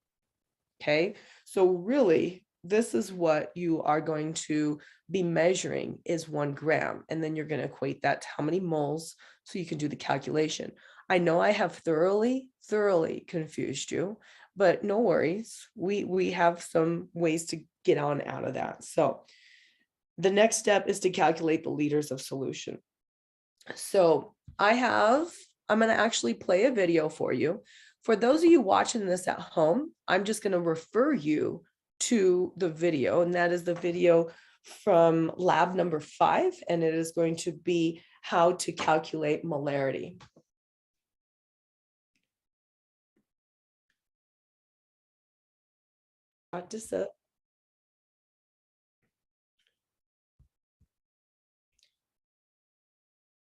Okay, so really, this is what you are going to be measuring is 1 gram, and then you're going to equate that to how many moles so you can do the calculation. I know I have thoroughly confused you, but no worries. We have some ways to get on out of that. So the next step is to calculate the liters of solution. So I'm going to actually play a video for you. For those of you watching this at home, I'm just going to refer you to the video, and that is the video from lab number 5, and it is going to be how to calculate molarity.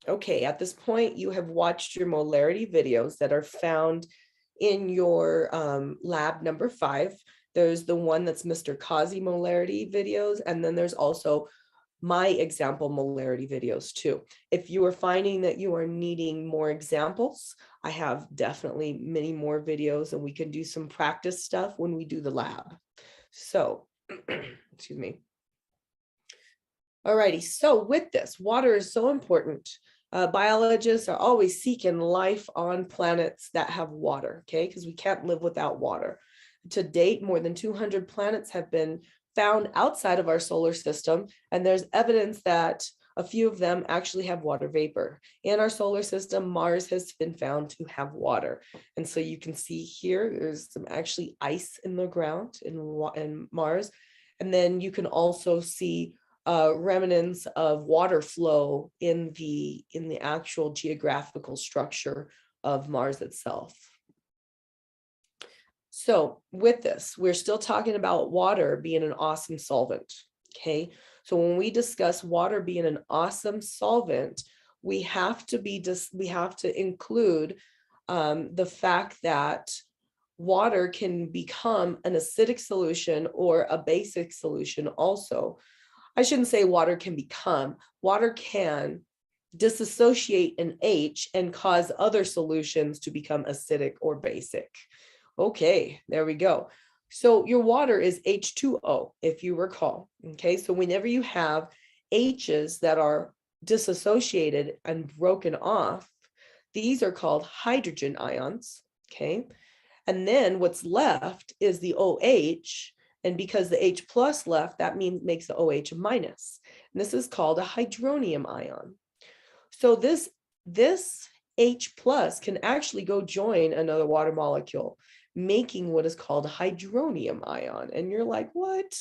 Okay, at this point, you have watched your molarity videos that are found in your lab number 5. There's the one that's Mr. Kazi molarity videos, and then there's also my example molarity videos too. If you are finding that you are needing more examples, I have definitely many more videos, and we can do some practice stuff when we do the lab. So, excuse me. Alrighty, so with this, water is so important. Biologists are always seeking life on planets that have water, okay? Because we can't live without water. To date, more than 200 planets have been found outside of our solar system, and there's evidence that a few of them actually have water vapor. In our solar system, Mars has been found to have water. And so you can see here, there's some actually ice in the ground in Mars. And then you can also see remnants of water flow in the actual geographical structure of Mars itself. So with this, we're still talking about water being an awesome solvent. Okay, so when we discuss water being an awesome solvent, we have to include the fact that water can become an acidic solution or a basic solution also. I shouldn't say water can become, water can disassociate an H and cause other solutions to become acidic or basic. Okay, there we go. So your water is H2O, if you recall. Okay, so whenever you have H's that are disassociated and broken off, these are called hydrogen ions. Okay, and then what's left is the OH. And because the H plus left, that means makes the OH minus. And this is called a hydronium ion. So this H plus can actually go join another water molecule, making what is called a hydronium ion. And you're like, what?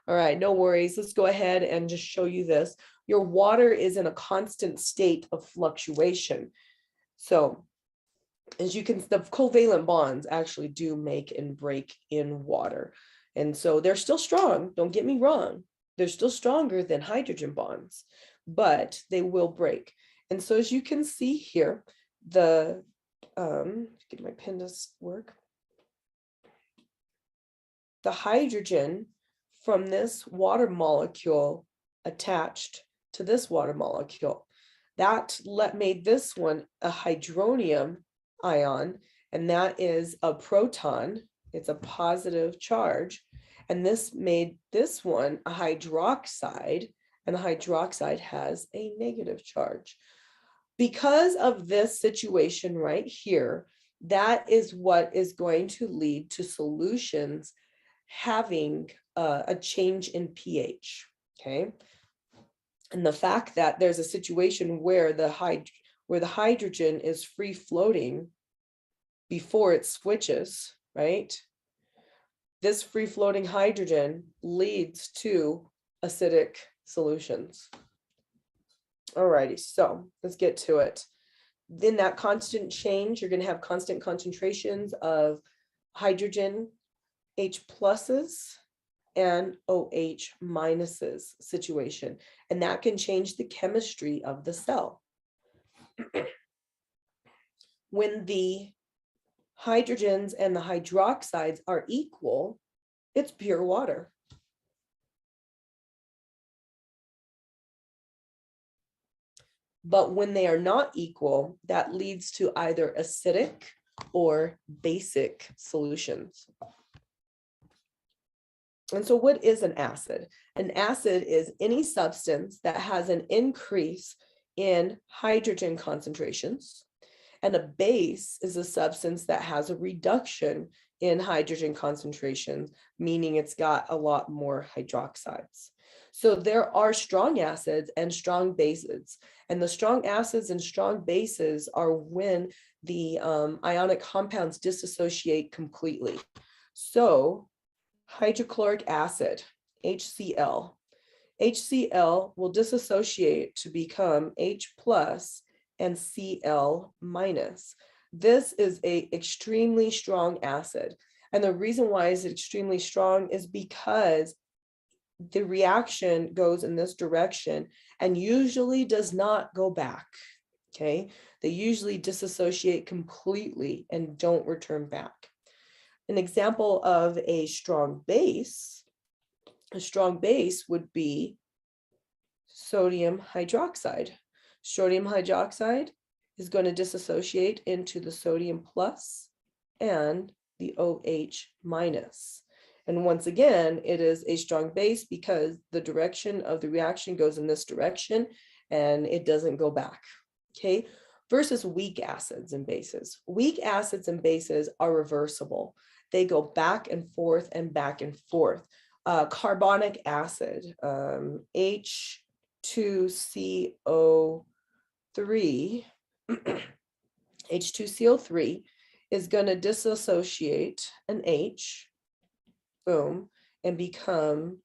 All right, no worries. Let's go ahead and just show you this. Your water is in a constant state of fluctuation. So as you can, the covalent bonds actually do make and break in water. And so they're still strong. Don't get me wrong. They're still stronger than hydrogen bonds, but they will break. And so as you can see here, the, get my pen to work. The hydrogen from this water molecule attached to this water molecule, that made this one a hydronium ion, and that is a proton. It's a positive charge. And this made this one a hydroxide, and the hydroxide has a negative charge. Because of this situation right here, that is what is going to lead to solutions having a change in pH, okay? And the fact that there's a situation where the hydrogen is free floating before it switches, right? This free floating hydrogen leads to acidic solutions. Alrighty, so let's get to it. Then that constant change, you're going to have constant concentrations of hydrogen, H pluses, and OH minuses situation. And that can change the chemistry of the cell. When the hydrogens and the hydroxides are equal, it's pure water. But when they are not equal, that leads to either acidic or basic solutions. And so what is an acid? An acid is any substance that has an increase in hydrogen concentrations, and a base is a substance that has a reduction in hydrogen concentrations, meaning it's got a lot more hydroxides. So there are strong acids and strong bases, and the strong acids and strong bases are when the ionic compounds dissociate completely. So hydrochloric acid, HCl. HCl will dissociate to become H plus and Cl minus. This is an extremely strong acid. And the reason why it's extremely strong is because the reaction goes in this direction and usually does not go back. Okay, they usually dissociate completely and don't return back. An example of a strong base would be sodium hydroxide. Sodium hydroxide is going to dissociate into the sodium plus and the OH minus. And once again, it is a strong base because the direction of the reaction goes in this direction and it doesn't go back. Okay, versus weak acids and bases. Weak acids and bases are reversible. They go back and forth and back and forth. Carbonic acid, H2CO3, H2CO3 is going to dissociate an H, boom, and become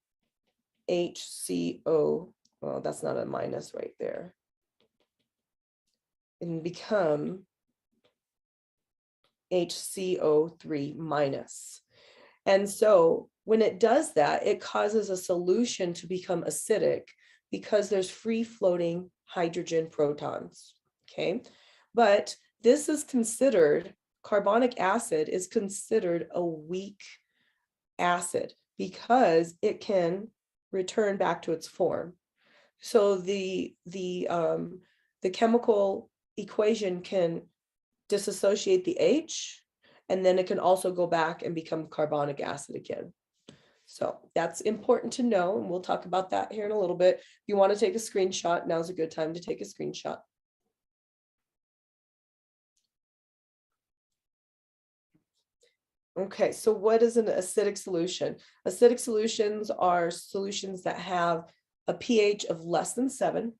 HCO. Well, that's not a minus right there. And become HCO3 minus. And so when it does that, it causes a solution to become acidic because there's free floating hydrogen protons. Okay, but this is considered, carbonic acid is considered a weak acid because it can return back to its form. So the chemical equation can dissociate the H and then it can also go back and become carbonic acid again. So that's important to know, and we'll talk about that here in a little bit. If you want to take a screenshot, now's a good time to take a screenshot. Okay, so what is an acidic solution? Acidic solutions are solutions that have a pH of less than 7,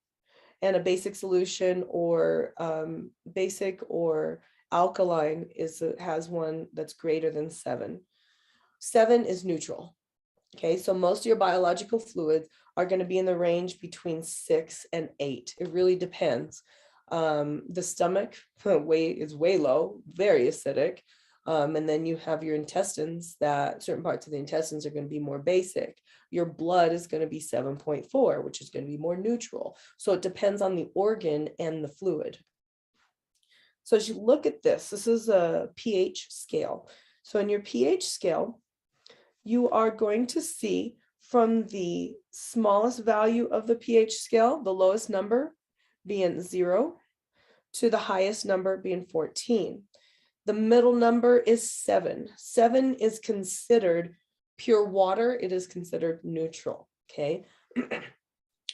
and a basic solution or basic or alkaline has one that's greater than 7. 7 is neutral. Okay, so most of your biological fluids are going to be in the range between 6 and 8. It really depends. The stomach is way low, very acidic. And then you have your intestines, that certain parts of the intestines are going to be more basic. Your blood is going to be 7.4, which is going to be more neutral. So it depends on the organ and the fluid. So as you look at this is a pH scale. So in your pH scale, you are going to see from the smallest value of the pH scale, the lowest number being 0, to the highest number being 14. The middle number is 7. 7 is considered pure water. It is considered neutral, okay? The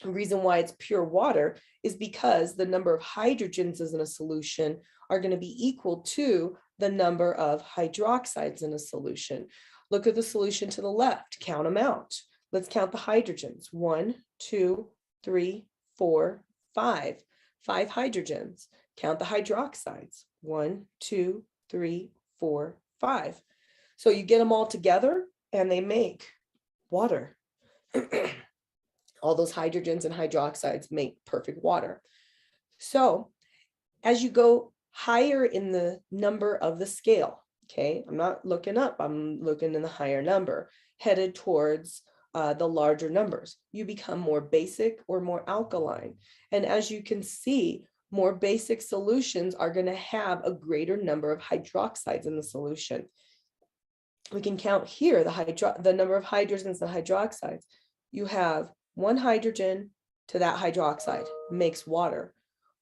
reason why it's pure water is because the number of hydrogens in a solution are going to be equal to the number of hydroxides in a solution. Look at the solution to the left, count them out. Let's count the hydrogens. 1, 2, 3, 4, 5. 5 hydrogens. Count the hydroxides. 1, 2, 3, 4, 5. So you get them all together and they make water. All those hydrogens and hydroxides make perfect water. So as you go higher in the number of the scale, okay, I'm not looking up, I'm looking in the higher number, headed towards the larger numbers, you become more basic or more alkaline. And as you can see, more basic solutions are going to have a greater number of hydroxides in the solution. We can count here the number of hydrogens and hydroxides. You have 1 hydrogen to that hydroxide makes water.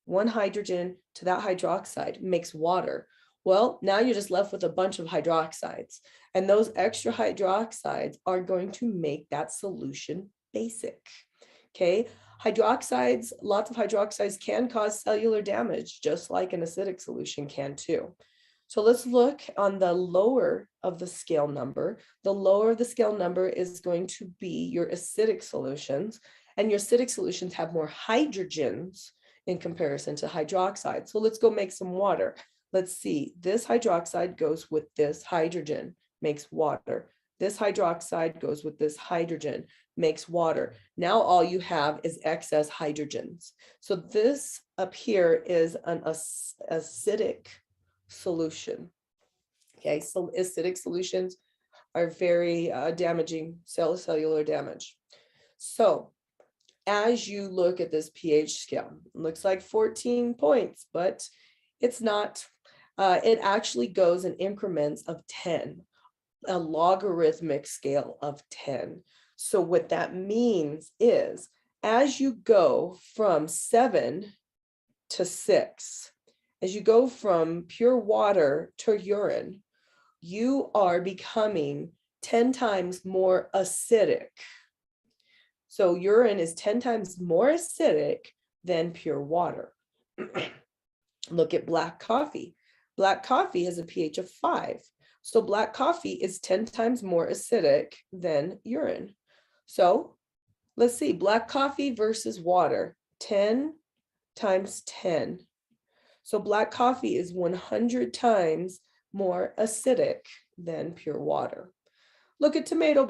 1 hydrogen to that hydroxide makes water. Well, now you're just left with a bunch of hydroxides, and those extra hydroxides are going to make that solution basic. Okay, hydroxides, lots of hydroxides can cause cellular damage, just like an acidic solution can too. So let's look on the lower of the scale number. The lower the scale number is going to be your acidic solutions, and your acidic solutions have more hydrogens in comparison to hydroxide. So let's go make some water. Let's see, this hydroxide goes with this hydrogen, makes water. This hydroxide goes with this hydrogen, makes water. Now all you have is excess hydrogens. So this up here is an acidic solution. Okay, so acidic solutions are very damaging, cellular damage. So as you look at this pH scale, it looks like 14 points, but it's not. It actually goes in increments of 10, a logarithmic scale of 10. So what that means is, as you go from 7 to 6, as you go from pure water to urine, you are becoming 10 times more acidic. So urine is 10 times more acidic than pure water. Look at black coffee. Black coffee has a pH of 5. So black coffee is 10 times more acidic than urine. So let's see, black coffee versus water, 10 times 10. So black coffee is 100 times more acidic than pure water. Look at tomato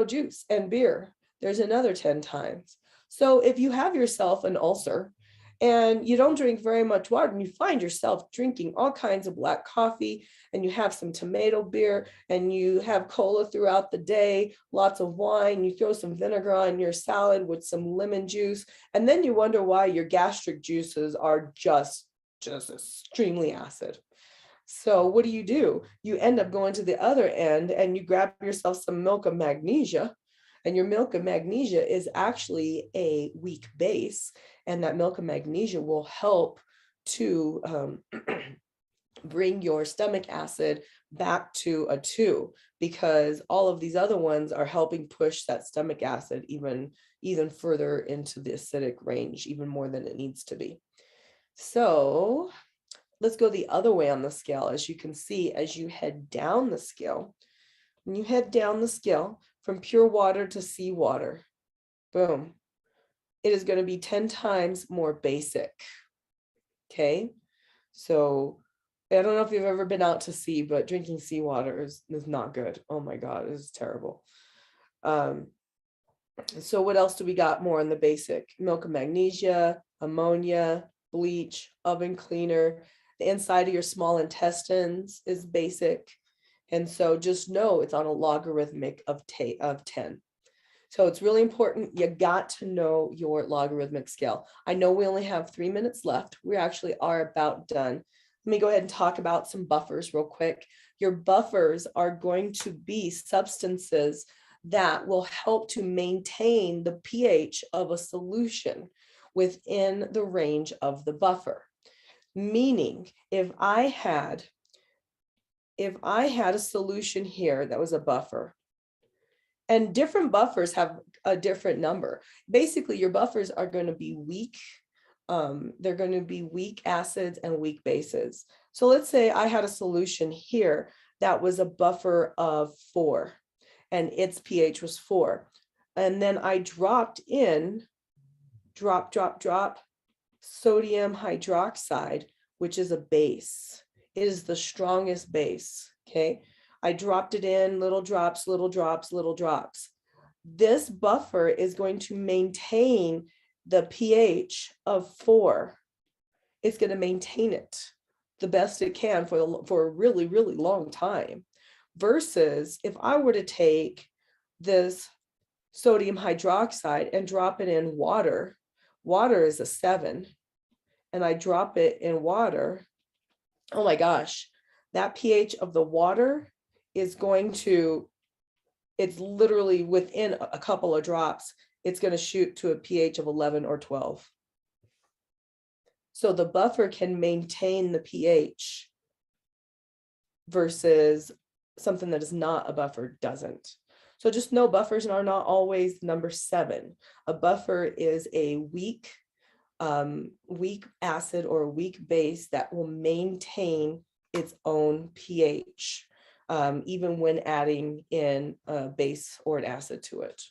juice and beer. There's another 10 times. So if you have yourself an ulcer and you don't drink very much water, and you find yourself drinking all kinds of black coffee, and you have some tomato beer, and you have cola throughout the day, lots of wine, you throw some vinegar on your salad with some lemon juice, and then you wonder why your gastric juices are just extremely acid. So what do? You end up going to the other end and you grab yourself some milk of magnesia, and your milk of magnesia is actually a weak base, and that milk of magnesia will help to bring your stomach acid back to a 2, because all of these other ones are helping push that stomach acid even further into the acidic range, even more than it needs to be. So let's go the other way on the scale. As you can see, as you head down the scale, when you head down the scale from pure water to seawater, boom, it is going to be 10 times more basic. Okay, so I don't know if you've ever been out to sea, but drinking seawater is not good. Oh my God, it is terrible. So what else do we got more in the basic? Milk of magnesia, ammonia, bleach, oven cleaner. The inside of your small intestines is basic. And so just know it's on a logarithmic of 10. So it's really important. You got to know your logarithmic scale. I know we only have 3 minutes left. We actually are about done. Let me go ahead and talk about some buffers real quick. Your buffers are going to be substances that will help to maintain the pH of a solution within the range of the buffer. Meaning, if I had a solution here that was a buffer, and different buffers have a different number. Basically, your buffers are going to be weak. They're going to be weak acids and weak bases. So let's say I had a solution here that was a buffer of 4 and its pH was 4. And then I dropped in, drop, sodium hydroxide, which is a base. It is the strongest base, okay? I dropped it in, little drops, little drops, little drops. This buffer is going to maintain the pH of 4. It's going to maintain it the best it can for a really, really long time. Versus if I were to take this sodium hydroxide and drop it in water, water is a 7, and I drop it in water, oh my gosh, that pH of the water is going to, it's literally within a couple of drops, it's going to shoot to a pH of 11 or 12. So the buffer can maintain the pH versus something that is not a buffer doesn't. So just know buffers are not always number 7. A buffer is a weak acid or a weak base that will maintain its own pH, even when adding in a base or an acid to it.